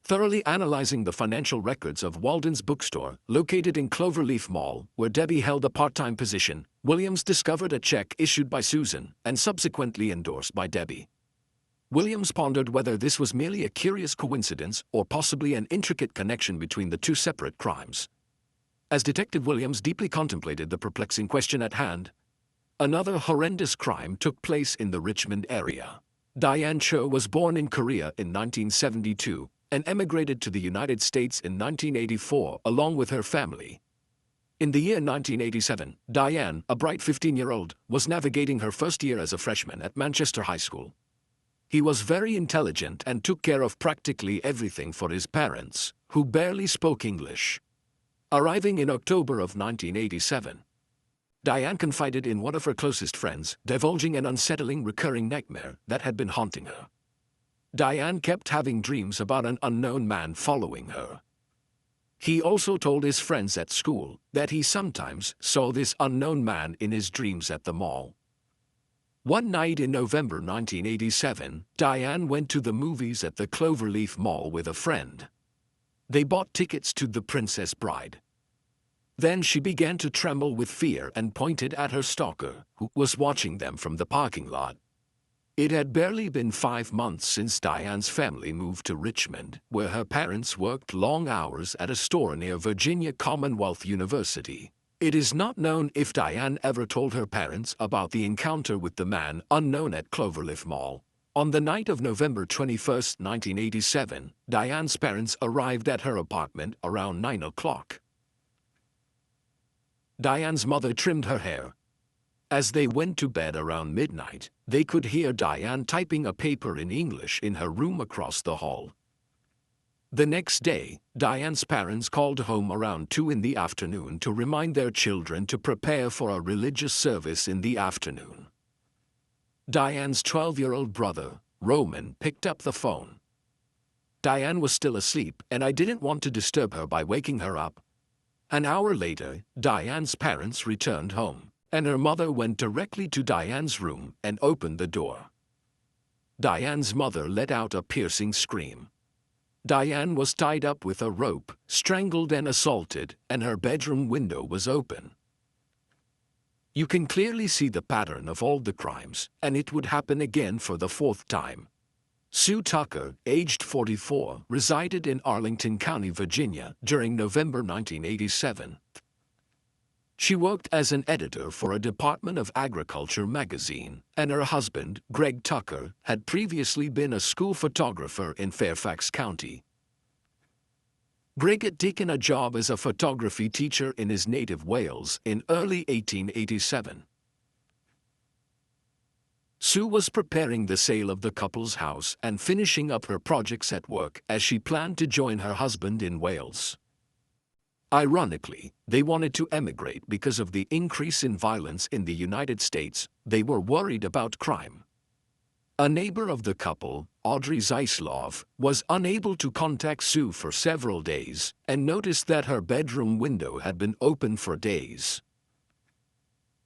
Thoroughly analyzing the financial records of Walden's bookstore, located in Cloverleaf Mall, where Debbie held a part-time position, Williams discovered a check issued by Susan and subsequently endorsed by Debbie. Williams pondered whether this was merely a curious coincidence or possibly an intricate connection between the two separate crimes. As Detective Williams deeply contemplated the perplexing question at hand, another horrendous crime took place in the Richmond area. Diane Cho was born in Korea in 1972 and emigrated to the United States in 1984 along with her family. In the year 1987, Diane, a bright 15-year-old, was navigating her first year as a freshman at Manchester High School. He was very intelligent and took care of practically everything for his parents, who barely spoke English. Arriving in October of 1987, Diane confided in one of her closest friends, divulging an unsettling recurring nightmare that had been haunting her. Diane kept having dreams about an unknown man following her. He also told his friends at school that he sometimes saw this unknown man in his dreams at the mall. One night in November 1987, Diane went to the movies at the Cloverleaf Mall with a friend. They bought tickets to The Princess Bride. Then she began to tremble with fear and pointed at her stalker, who was watching them from the parking lot. It had barely been 5 months since Diane's family moved to Richmond, where her parents worked long hours at a store near Virginia Commonwealth University. It is not known if Diane ever told her parents about the encounter with the man unknown at Cloverleaf Mall. On the night of November 21, 1987, Diane's parents arrived at her apartment around 9 o'clock. Diane's mother trimmed her hair, As they went to bed around midnight, they could hear Diane typing a paper in English in her room across the hall. The next day, Diane's parents called home around 2 in the afternoon to remind their children to prepare for a religious service in the afternoon. Diane's 12-year-old brother, Roman, picked up the phone. Diane was still asleep, and I didn't want to disturb her by waking her up. An hour later, Diane's parents returned home, and her mother went directly to Diane's room and opened the door. Diane's mother let out a piercing scream. Diane was tied up with a rope, strangled and assaulted, and her bedroom window was open. You can clearly see the pattern of all the crimes, and it would happen again for the 4th time. Sue Tucker, aged 44, resided in Arlington County, Virginia, during November 1987. She worked as an editor for a Department of Agriculture magazine, and her husband, Greg Tucker, had previously been a school photographer in Fairfax County. Greg had taken a job as a photography teacher in his native Wales in early 1887. Sue was preparing the sale of the couple's house and finishing up her projects at work as she planned to join her husband in Wales. Ironically, they wanted to emigrate because of the increase in violence in the United States. They were worried about crime. A neighbor of the couple, Audrey Zeislov, was unable to contact Sue for several days and noticed that her bedroom window had been open for days.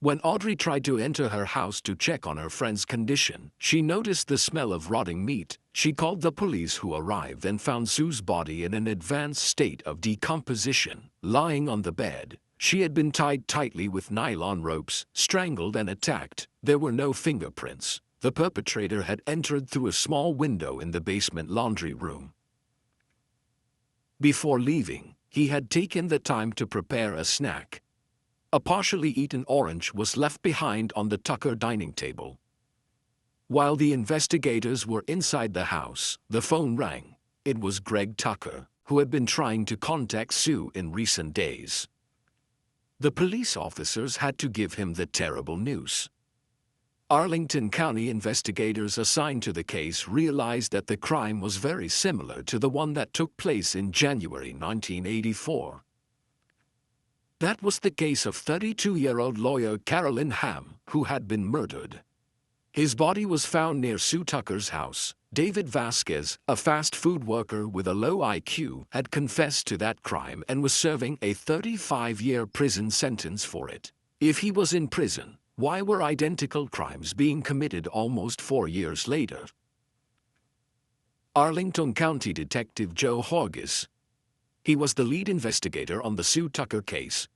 When Audrey tried to enter her house to check on her friend's condition, she noticed the smell of rotting meat. She called the police, who arrived and found Sue's body in an advanced state of decomposition, lying on the bed. She had been tied tightly with nylon ropes, strangled and attacked. There were no fingerprints. The perpetrator had entered through a small window in the basement laundry room. Before leaving, he had taken the time to prepare a snack. A partially eaten orange was left behind on the Tucker dining table. While the investigators were inside the house, the phone rang. It was Greg Tucker, who had been trying to contact Sue in recent days. The police officers had to give him the terrible news. Arlington County investigators assigned to the case realized that the crime was very similar to the one that took place in January 1984. That was the case of 32-year-old lawyer Carolyn Ham, who had been murdered. His body was found near Sue Tucker's house. David Vasquez, a fast food worker with a low IQ, had confessed to that crime and was serving a 35-year prison sentence for it. If he was in prison, why were identical crimes being committed almost 4 years later? Arlington County Detective Joe Horgis. He was the lead investigator on the Sue Tucker case.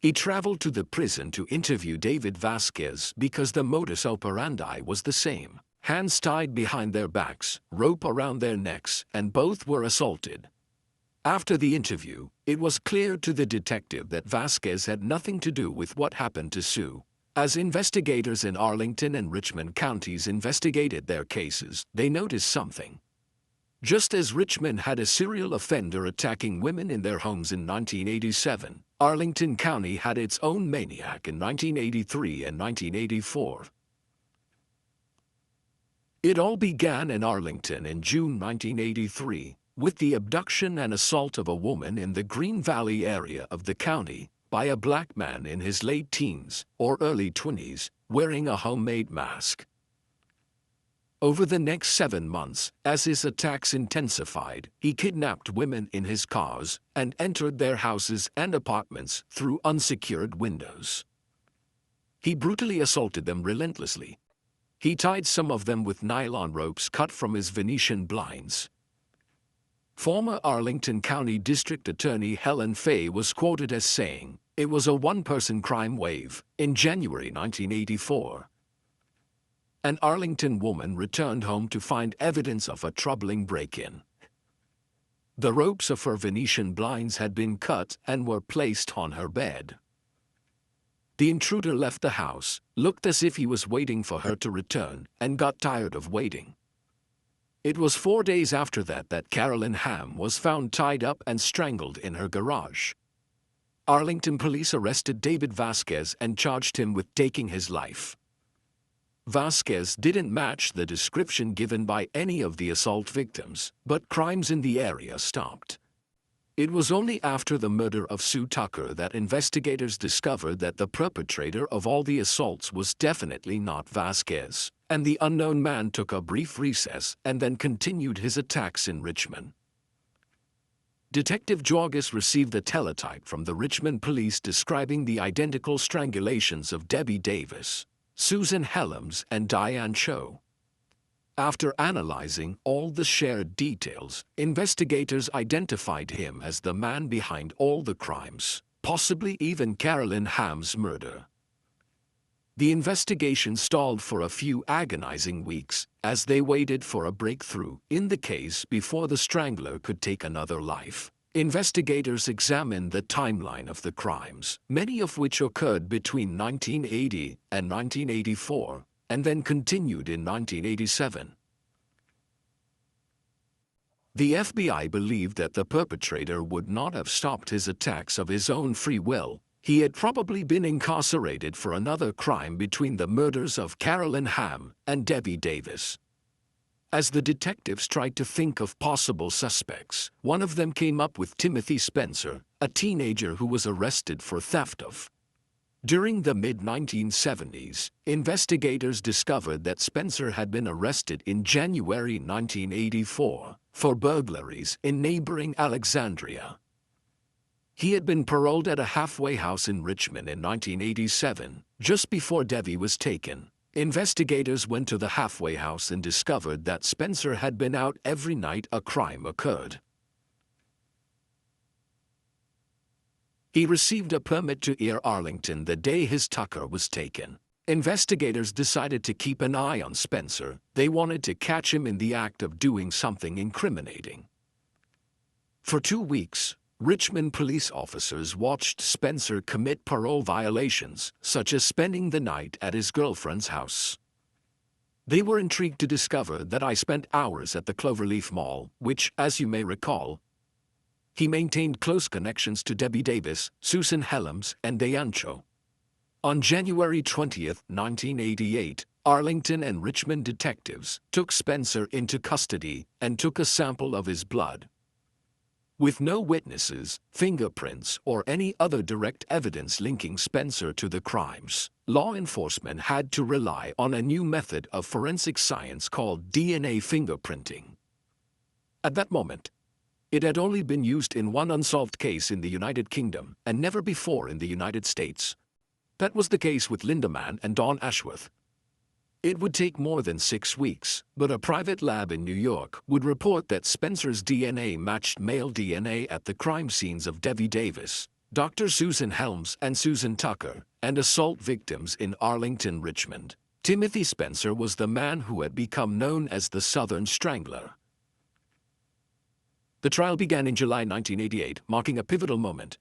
He traveled to the prison to interview David Vasquez because the modus operandi was the same. Hands tied behind their backs, rope around their necks, and both were assaulted. After the interview, it was clear to the detective that Vasquez had nothing to do with what happened to Sue. As investigators in Arlington and Richmond counties investigated their cases, they noticed something. Just as Richmond had a serial offender attacking women in their homes in 1987, Arlington County had its own maniac in 1983 and 1984. It all began in Arlington in June 1983, with the abduction and assault of a woman in the Green Valley area of the county by a black man in his late teens or early 20s, wearing a homemade mask. Over the next 7 months, as his attacks intensified, he kidnapped women in his cars and entered their houses and apartments through unsecured windows. He brutally assaulted them relentlessly. He tied some of them with nylon ropes cut from his Venetian blinds. Former Arlington County District Attorney Helen Fay was quoted as saying, "It was a one-person crime wave." In January 1984, an Arlington woman returned home to find evidence of a troubling break-in. The ropes of her Venetian blinds had been cut and were placed on her bed. The intruder left the house, looked as if he was waiting for her to return, and got tired of waiting. It was 4 days after that that Carolyn Ham was found tied up and strangled in her garage. Arlington police arrested David Vasquez and charged him with taking his life. Vasquez didn't match the description given by any of the assault victims, but crimes in the area stopped. It was only after the murder of Sue Tucker that investigators discovered that the perpetrator of all the assaults was definitely not Vasquez, and the unknown man took a brief recess and then continued his attacks in Richmond. Detective Jorgis received a teletype from the Richmond police describing the identical strangulations of Debbie Davis, Susan Helms, and Diane Cho. After analyzing all the shared details, investigators identified him as the man behind all the crimes, possibly even Carolyn Hamm's murder. The investigation stalled for a few agonizing weeks as they waited for a breakthrough in the case before the strangler could take another life. Investigators examined the timeline of the crimes, many of which occurred between 1980 and 1984, and then continued in 1987. The FBI believed that the perpetrator would not have stopped his attacks of his own free will. He had probably been incarcerated for another crime between the murders of Carolyn Hamm and Debbie Davis. As the detectives tried to think of possible suspects, one of them came up with Timothy Spencer, a teenager who was arrested for theft of. During the mid-1970s, investigators discovered that Spencer had been arrested in January 1984 for burglaries in neighboring Alexandria. He had been paroled at a halfway house in Richmond in 1987, just before Debbie was taken. Investigators went to the halfway house and discovered that Spencer had been out every night a crime occurred. He received a permit to near Arlington the day his Tucker was taken. Investigators decided to keep an eye on Spencer. They wanted to catch him in the act of doing something incriminating. For 2 weeks, Richmond police officers watched Spencer commit parole violations, such as spending the night at his girlfriend's house. They were intrigued to discover that I spent hours at the Cloverleaf Mall, which, as you may recall, he maintained close connections to Debbie Davis, Susan Helms, and Diane Cho. On January 20, 1988, Arlington and Richmond detectives took Spencer into custody and took a sample of his blood. With no witnesses, fingerprints, or any other direct evidence linking Spencer to the crimes, law enforcement had to rely on a new method of forensic science called DNA fingerprinting. At that moment, it had only been used in one unsolved case in the United Kingdom and never before in the United States. That was the case with Linda Mann and Dawn Ashworth. It would take more than 6 weeks, but a private lab in New York would report that Spencer's DNA matched male DNA at the crime scenes of Debbie Davis, Dr. Susan Helms, and Susan Tucker, and assault victims in Arlington, Richmond. Timothy Spencer was the man who had become known as the Southern Strangler. The trial began in July 1988, marking a pivotal moment.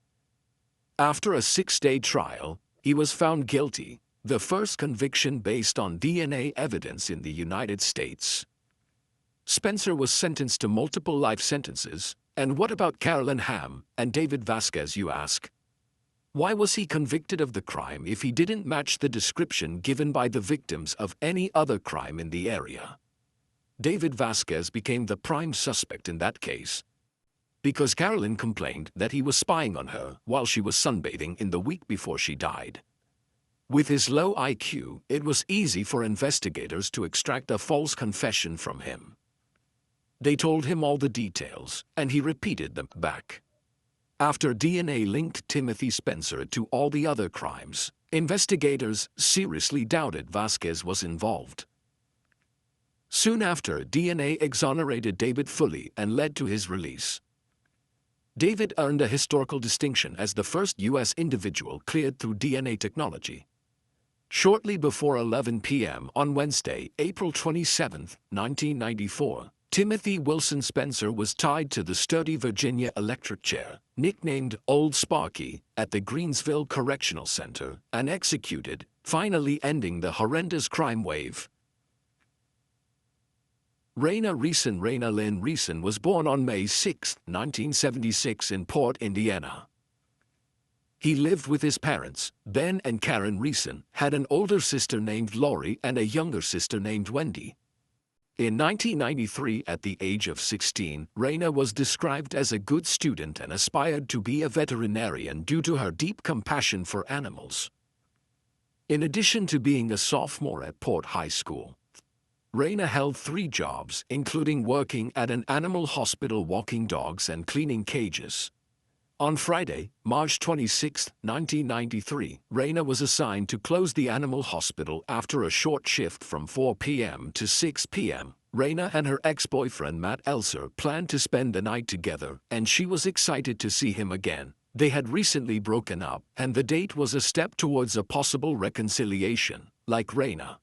After a 6-day trial, he was found guilty, the first conviction based on DNA evidence in the United States. Spencer was sentenced to multiple life sentences. And what about Carolyn Hamm and David Vasquez, you ask? Why was he convicted of the crime if he didn't match the description given by the victims of any other crime in the area? David Vasquez became the prime suspect in that case because Carolyn complained that he was spying on her while she was sunbathing in the week before she died. With his low IQ, it was easy for investigators to extract a false confession from him. They told him all the details, and he repeated them back. After DNA linked Timothy Spencer to all the other crimes, investigators seriously doubted Vasquez was involved. Soon after, DNA exonerated David fully and led to his release. David earned a historical distinction as the first U.S. individual cleared through DNA technology. Shortly before 11 p.m. on Wednesday, April 27, 1994, Timothy Wilson Spencer was tied to the sturdy Virginia electric chair, nicknamed Old Sparky, at the Greensville Correctional Center, and executed, finally ending the horrendous crime wave. Raina Lynn Reason was born on May 6, 1976 in Port, Indiana. He lived with his parents, Ben and Karen Reeson, had an older sister named Lori and a younger sister named Wendy. In 1993, at the age of 16, Raina was described as a good student and aspired to be a veterinarian due to her deep compassion for animals. In addition to being a sophomore at Port High School, Raina held 3 jobs, including working at an animal hospital walking dogs and cleaning cages. On Friday, March 26, 1993, Raina was assigned to close the animal hospital after a short shift from 4 p.m. to 6 p.m. Raina and her ex-boyfriend Matt Elser planned to spend the night together, and she was excited to see him again. They had recently broken up, and the date was a step towards a possible reconciliation, like Raina.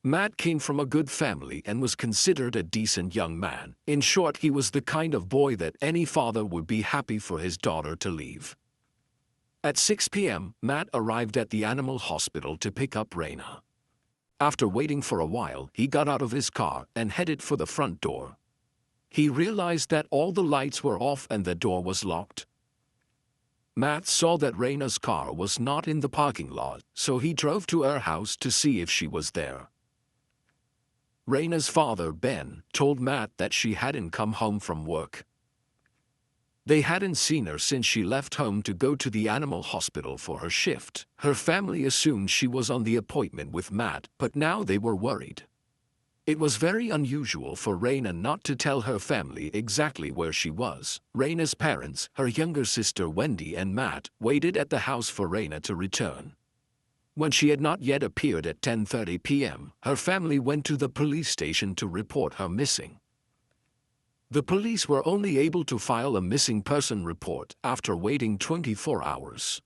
Matt came from a good family and was considered a decent young man. In short, he was the kind of boy that any father would be happy for his daughter to leave. At 6 p.m., Matt arrived at the animal hospital to pick up Raina. After waiting for a while, he got out of his car and headed for the front door. He realized that all the lights were off and the door was locked. Matt saw that Raina's car was not in the parking lot, so he drove to her house to see if she was there. Raina's father, Ben, told Matt that she hadn't come home from work. They hadn't seen her since she left home to go to the animal hospital for her shift. Her family assumed she was on the appointment with Matt, but now they were worried. It was very unusual for Raina not to tell her family exactly where she was. Raina's parents, her younger sister Wendy and Matt, waited at the house for Raina to return. When she had not yet appeared at 10:30 p.m., her family went to the police station to report her missing. The police were only able to file a missing person report after waiting 24 hours.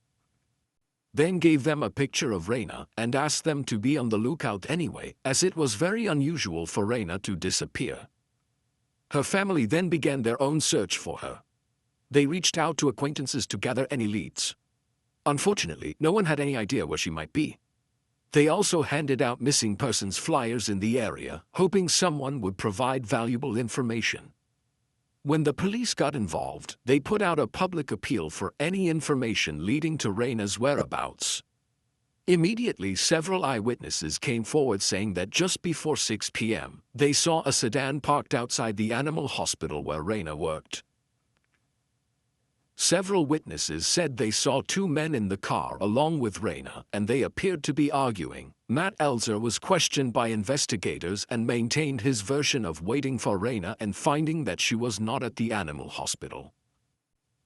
Then gave them a picture of Raina and asked them to be on the lookout anyway, as it was very unusual for Raina to disappear. Her family then began their own search for her. They reached out to acquaintances to gather any leads. Unfortunately, no one had any idea where she might be. They also handed out missing persons flyers in the area, hoping someone would provide valuable information. When the police got involved, they put out a public appeal for any information leading to Raina's whereabouts. Immediately, several eyewitnesses came forward saying that just before 6 p.m., they saw a sedan parked outside the animal hospital where Raina worked. Several witnesses said they saw 2 men in the car along with Raina, and they appeared to be arguing. Matt Elser was questioned by investigators and maintained his version of waiting for Raina and finding that she was not at the animal hospital.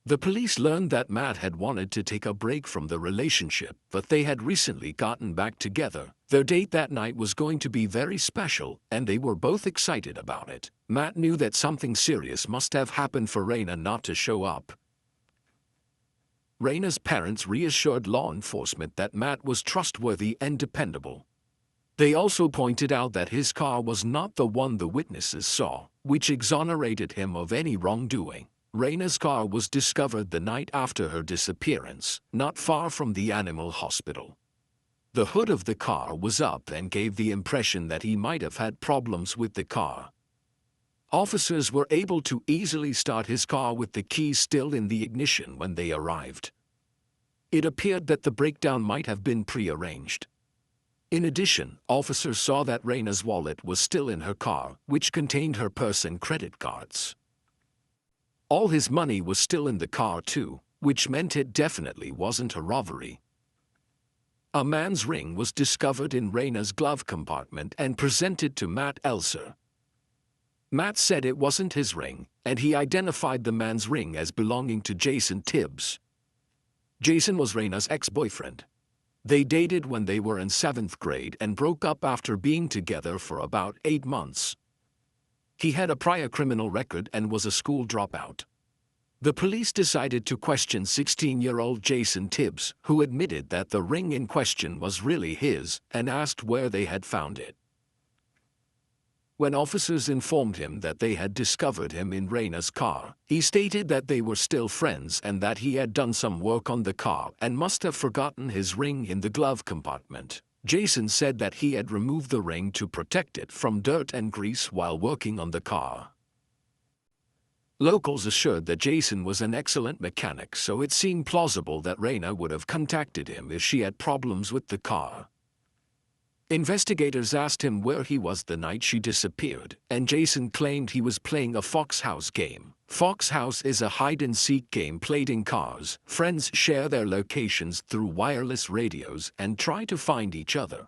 The police learned that Matt had wanted to take a break from the relationship, but they had recently gotten back together. Their date that night was going to be very special, and they were both excited about it. Matt knew that something serious must have happened for Raina not to show up. Raina's parents reassured law enforcement that Matt was trustworthy and dependable. They also pointed out that his car was not the one the witnesses saw, which exonerated him of any wrongdoing. Raina's car was discovered the night after her disappearance, not far from the animal hospital. The hood of the car was up and gave the impression that he might have had problems with the car. Officers were able to easily start his car with the keys still in the ignition when they arrived. It appeared that the breakdown might have been prearranged. In addition, officers saw that Raina's wallet was still in her car, which contained her purse and credit cards. All his money was still in the car too, which meant it definitely wasn't a robbery. A man's ring was discovered in Raina's glove compartment and presented to Matt Elser. Matt said it wasn't his ring, and he identified the man's ring as belonging to Jason Tibbs. Jason was Raina's ex-boyfriend. They dated when they were in 7th grade and broke up after being together for about 8 months. He had a prior criminal record and was a school dropout. The police decided to question 16-year-old Jason Tibbs, who admitted that the ring in question was really his, and asked where they had found it. When officers informed him that they had discovered him in Raina's car, he stated that they were still friends and that he had done some work on the car and must have forgotten his ring in the glove compartment. Jason said that he had removed the ring to protect it from dirt and grease while working on the car. Locals assured that Jason was an excellent mechanic, so it seemed plausible that Raina would have contacted him if she had problems with the car. Investigators asked him where he was the night she disappeared, and Jason claimed he was playing a Foxhouse game. Foxhouse is a hide-and-seek game played in cars. Friends share their locations through wireless radios and try to find each other.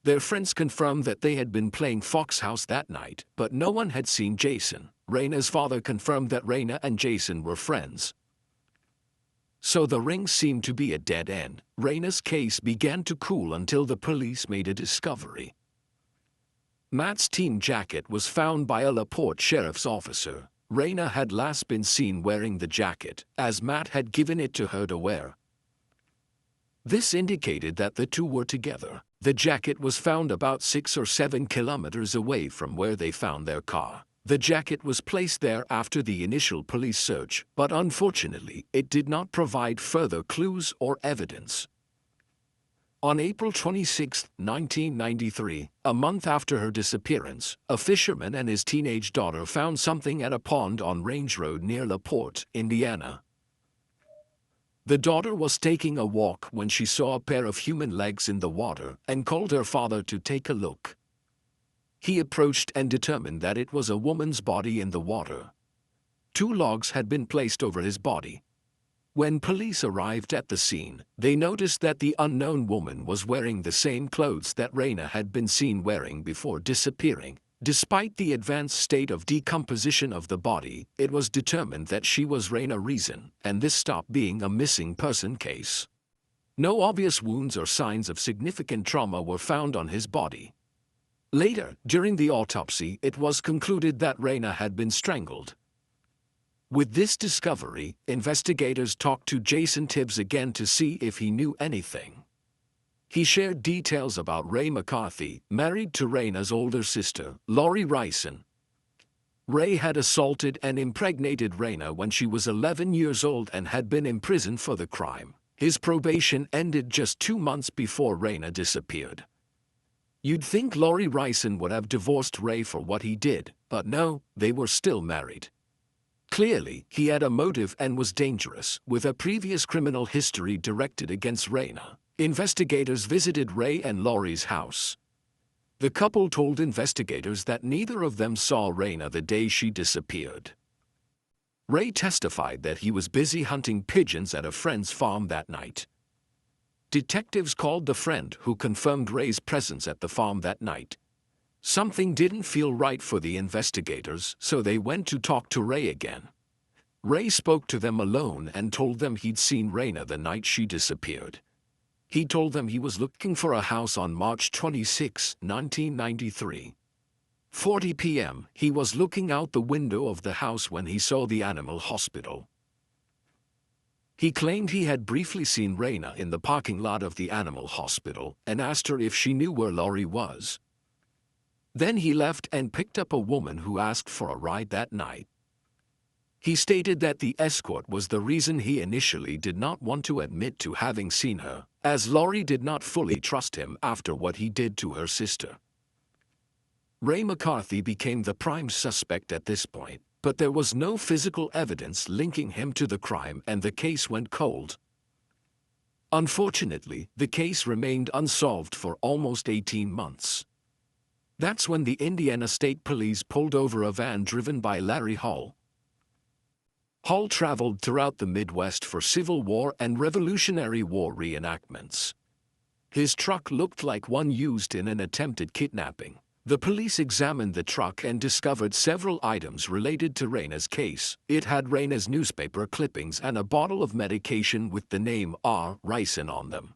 Their friends confirmed that they had been playing Foxhouse that night, but no one had seen Jason. Raina's father confirmed that Raina and Jason were friends. So the ring seemed to be a dead end. Raina's case began to cool until the police made a discovery. Matt's team jacket was found by a LaPorte sheriff's officer. Raina had last been seen wearing the jacket, as Matt had given it to her to wear. This indicated that the two were together. The jacket was found about 6 or 7 kilometers away from where they found their car. The jacket was placed there after the initial police search, but unfortunately, it did not provide further clues or evidence. On April 26, 1993, a month after her disappearance, a fisherman and his teenage daughter found something at a pond on Range Road near LaPorte, Indiana. The daughter was taking a walk when she saw a pair of human legs in the water and called her father to take a look. He approached and determined that it was a woman's body in the water. 2 logs had been placed over his body. When police arrived at the scene, they noticed that the unknown woman was wearing the same clothes that Raina had been seen wearing before disappearing. Despite the advanced state of decomposition of the body, it was determined that she was Raina Reason, and this stopped being a missing person case. No obvious wounds or signs of significant trauma were found on his body. Later, during the autopsy, it was concluded that Raina had been strangled. With this discovery, investigators talked to Jason Tibbs again to see if he knew anything. He shared details about Ray McCarthy, married to Raina's older sister, Lori Ryson. Ray had assaulted and impregnated Raina when she was 11 years old and had been imprisoned for the crime. His probation ended just 2 months before Raina disappeared. You'd think Lori Ryson would have divorced Ray for what he did, but no, they were still married. Clearly, he had a motive and was dangerous, with a previous criminal history directed against Raina. Investigators visited Ray and Lori's house. The couple told investigators that neither of them saw Raina the day she disappeared. Ray testified that he was busy hunting pigeons at a friend's farm that night. Detectives called the friend who confirmed Ray's presence at the farm that night. Something didn't feel right for the investigators, so they went to talk to Ray again. Ray spoke to them alone and told them he'd seen Raina the night she disappeared. He told them he was looking for a house on March 26, 1993. 4:40 p.m., he was looking out the window of the house when he saw the animal hospital. He claimed he had briefly seen Raina in the parking lot of the animal hospital and asked her if she knew where Lori was. Then he left and picked up a woman who asked for a ride that night. He stated that the escort was the reason he initially did not want to admit to having seen her, as Lori did not fully trust him after what he did to her sister. Ray McCarthy became the prime suspect at this point, but there was no physical evidence linking him to the crime and the case went cold. Unfortunately, the case remained unsolved for almost 18 months. That's when the Indiana State Police pulled over a van driven by Larry Hall. Hall traveled throughout the Midwest for Civil War and Revolutionary War reenactments. His truck looked like one used in an attempted kidnapping. The police examined the truck and discovered several items related to Raina's case. It had Raina's newspaper clippings and a bottle of medication with the name R. Ryson on them.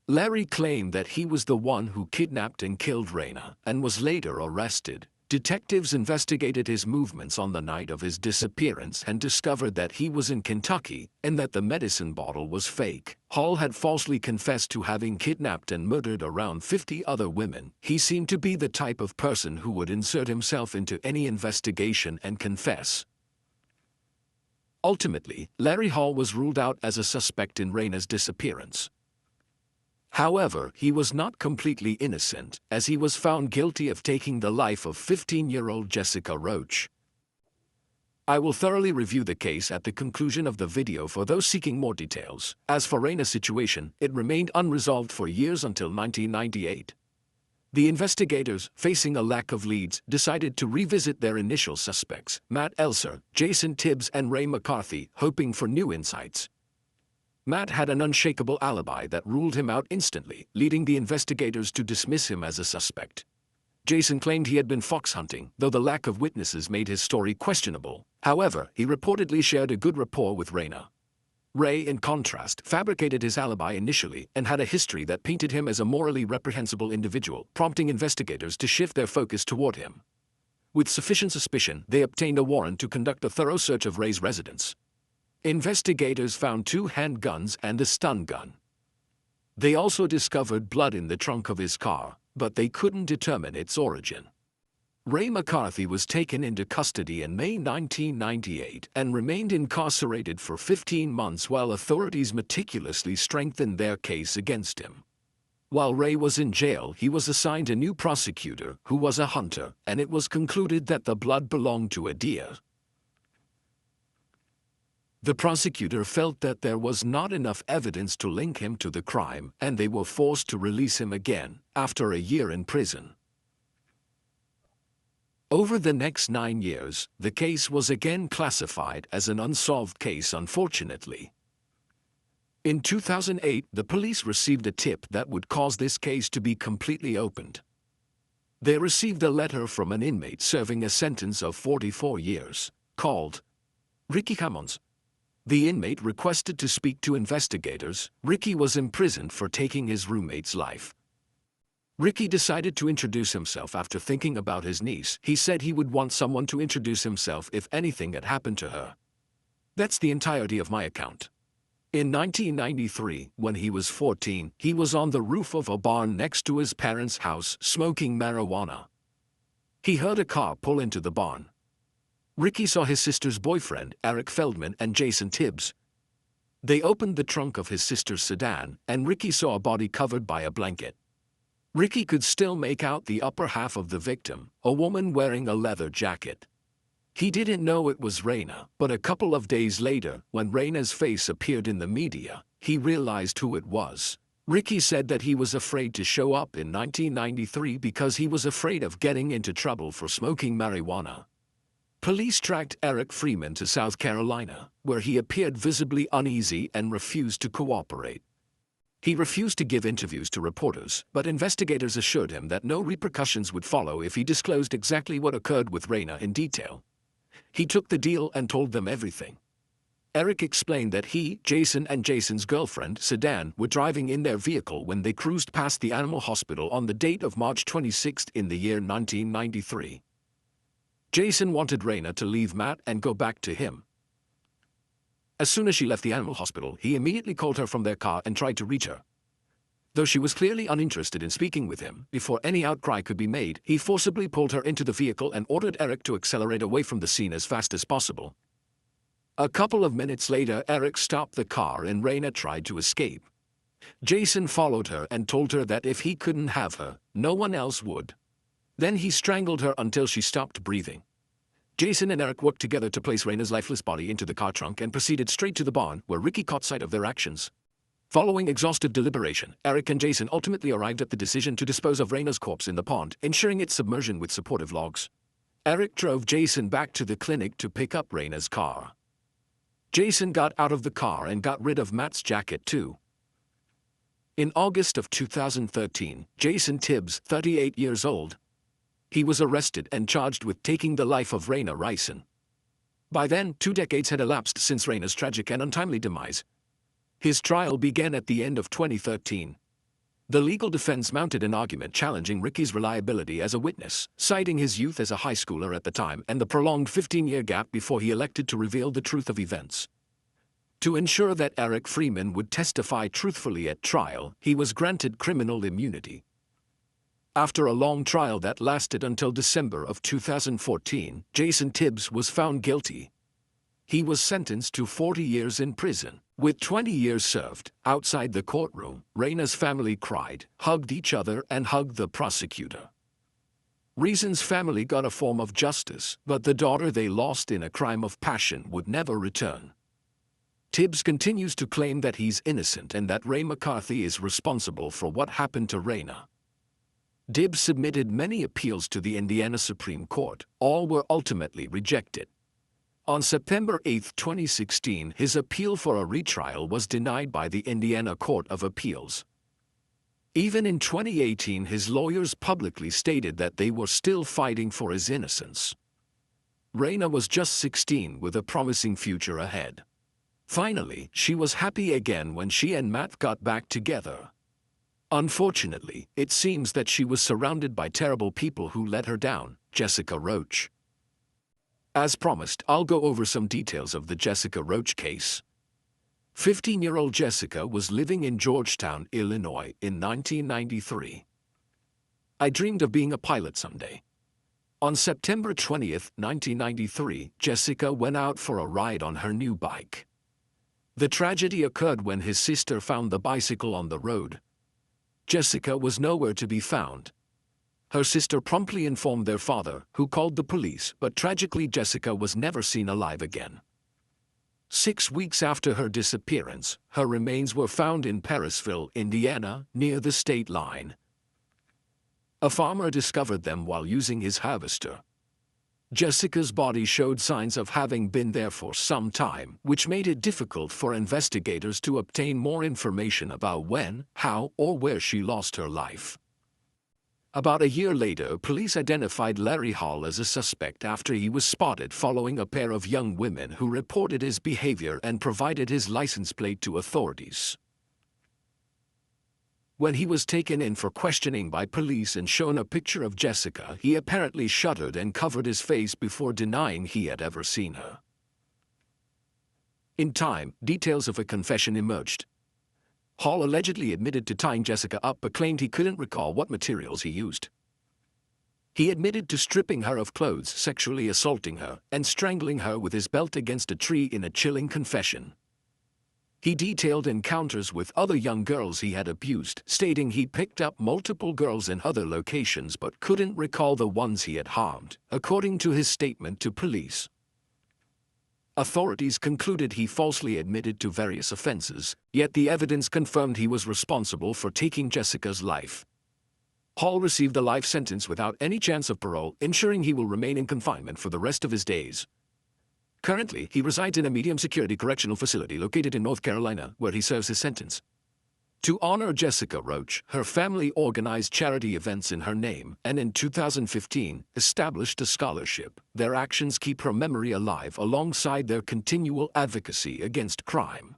Larry claimed that he was the one who kidnapped and killed Raina and was later arrested. Detectives investigated his movements on the night of his disappearance and discovered that he was in Kentucky and that the medicine bottle was fake. Hall had falsely confessed to having kidnapped and murdered around 50 other women. He seemed to be the type of person who would insert himself into any investigation and confess. Ultimately, Larry Hall was ruled out as a suspect in Raina's disappearance. However, he was not completely innocent, as he was found guilty of taking the life of 15-year-old Jessica Roach. I will thoroughly review the case at the conclusion of the video for those seeking more details. As for Raina's situation, it remained unresolved for years until 1998. The investigators, facing a lack of leads, decided to revisit their initial suspects, Matt Elser, Jason Tibbs and Ray McCarthy, hoping for new insights. Matt had an unshakable alibi that ruled him out instantly, leading the investigators to dismiss him as a suspect. Jason claimed he had been fox hunting, though the lack of witnesses made his story questionable. However, he reportedly shared a good rapport with Raina. Ray, in contrast, fabricated his alibi initially and had a history that painted him as a morally reprehensible individual, prompting investigators to shift their focus toward him. With sufficient suspicion, they obtained a warrant to conduct a thorough search of Ray's residence. Investigators found 2 handguns and a stun gun. They also discovered blood in the trunk of his car, but they couldn't determine its origin. Ray McCarthy was taken into custody in May 1998 and remained incarcerated for 15 months while authorities meticulously strengthened their case against him. While Ray was in jail, he was assigned a new prosecutor who was a hunter, and it was concluded that the blood belonged to a deer. The prosecutor felt that there was not enough evidence to link him to the crime, and they were forced to release him again, after a year in prison. Over the next 9 years, the case was again classified as an unsolved case, unfortunately. In 2008, the police received a tip that would cause this case to be completely opened. They received a letter from an inmate serving a sentence of 44 years, called Ricky Hammonds. The inmate requested to speak to investigators. Ricky was imprisoned for taking his roommate's life. Ricky decided to introduce himself after thinking about his niece. He said he would want someone to introduce himself if anything had happened to her. That's the entirety of my account. In 1993, when he was 14, he was on the roof of a barn next to his parents' house smoking marijuana. He heard a car pull into the barn. Ricky saw his sister's boyfriend, Eric Feldman, and Jason Tibbs. They opened the trunk of his sister's sedan, and Ricky saw a body covered by a blanket. Ricky could still make out the upper half of the victim, a woman wearing a leather jacket. He didn't know it was Raina, but a couple of days later, when Raina's face appeared in the media, he realized who it was. Ricky said that he was afraid to show up in 1993 because he was afraid of getting into trouble for smoking marijuana. Police tracked Eric Freeman to South Carolina, where he appeared visibly uneasy and refused to cooperate. He refused to give interviews to reporters, but investigators assured him that no repercussions would follow if he disclosed exactly what occurred with Raina in detail. He took the deal and told them everything. Eric explained that he, Jason, and Jason's girlfriend, Sedan, were driving in their vehicle when they cruised past the animal hospital on the date of March 26 in the year 1993. Jason wanted Raina to leave Matt and go back to him. As soon as she left the animal hospital, he immediately called her from their car and tried to reach her. Though she was clearly uninterested in speaking with him, before any outcry could be made, he forcibly pulled her into the vehicle and ordered Eric to accelerate away from the scene as fast as possible. A couple of minutes later, Eric stopped the car and Raina tried to escape. Jason followed her and told her that if he couldn't have her, no one else would. Then he strangled her until she stopped breathing. Jason and Eric worked together to place Raina's lifeless body into the car trunk and proceeded straight to the barn, where Ricky caught sight of their actions. Following exhaustive deliberation, Eric and Jason ultimately arrived at the decision to dispose of Raina's corpse in the pond, ensuring its submersion with supportive logs. Eric drove Jason back to the clinic to pick up Raina's car. Jason got out of the car and got rid of Matt's jacket too. In August of 2013, Jason Tibbs, 38 years old, he was arrested and charged with taking the life of Raina Ryson. By then, 2 decades had elapsed since Raina's tragic and untimely demise. His trial began at the end of 2013. The legal defense mounted an argument challenging Ricky's reliability as a witness, citing his youth as a high schooler at the time and the prolonged 15-year gap before he elected to reveal the truth of events. To ensure that Eric Freeman would testify truthfully at trial, he was granted criminal immunity. After a long trial that lasted until December of 2014, Jason Tibbs was found guilty. He was sentenced to 40 years in prison. With 20 years served, outside the courtroom, Raina's family cried, hugged each other and hugged the prosecutor. Reason's family got a form of justice, but the daughter they lost in a crime of passion would never return. Tibbs continues to claim that he's innocent and that Ray McCarthy is responsible for what happened to Raina. Tibbs submitted many appeals to the Indiana Supreme Court. All were ultimately rejected. On September 8, 2016, his appeal for a retrial was denied by the Indiana Court of Appeals. Even in 2018, his lawyers publicly stated that they were still fighting for his innocence. Raina was just 16 with a promising future ahead. Finally, she was happy again when she and Matt got back together. Unfortunately, it seems that she was surrounded by terrible people who let her down. Jessica Roach. As promised, I'll go over some details of the Jessica Roach case. 15-year-old Jessica was living in Georgetown, Illinois, in 1993. I dreamed of being a pilot someday. On September 20, 1993, Jessica went out for a ride on her new bike. The tragedy occurred when his sister found the bicycle on the road. Jessica was nowhere to be found. Her sister promptly informed their father, who called the police, but tragically Jessica was never seen alive again. 6 weeks after her disappearance, her remains were found in Parisville, Indiana, near the state line. A farmer discovered them while using his harvester. Jessica's body showed signs of having been there for some time, which made it difficult for investigators to obtain more information about when, how, or where she lost her life. About a year later, police identified Larry Hall as a suspect after he was spotted following a pair of young women who reported his behavior and provided his license plate to authorities. When he was taken in for questioning by police and shown a picture of Jessica, he apparently shuddered and covered his face before denying he had ever seen her. In time, details of a confession emerged. Hall allegedly admitted to tying Jessica up but claimed he couldn't recall what materials he used. He admitted to stripping her of clothes, sexually assaulting her, and strangling her with his belt against a tree in a chilling confession. He detailed encounters with other young girls he had abused, stating he picked up multiple girls in other locations but couldn't recall the ones he had harmed, according to his statement to police. Authorities concluded he falsely admitted to various offenses, yet the evidence confirmed he was responsible for taking Jessica's life. Hall received a life sentence without any chance of parole, ensuring he will remain in confinement for the rest of his days. Currently, he resides in a medium-security correctional facility located in North Carolina, where he serves his sentence. To honor Jessica Roach, her family organized charity events in her name and in 2015 established a scholarship. Their actions keep her memory alive alongside their continual advocacy against crime.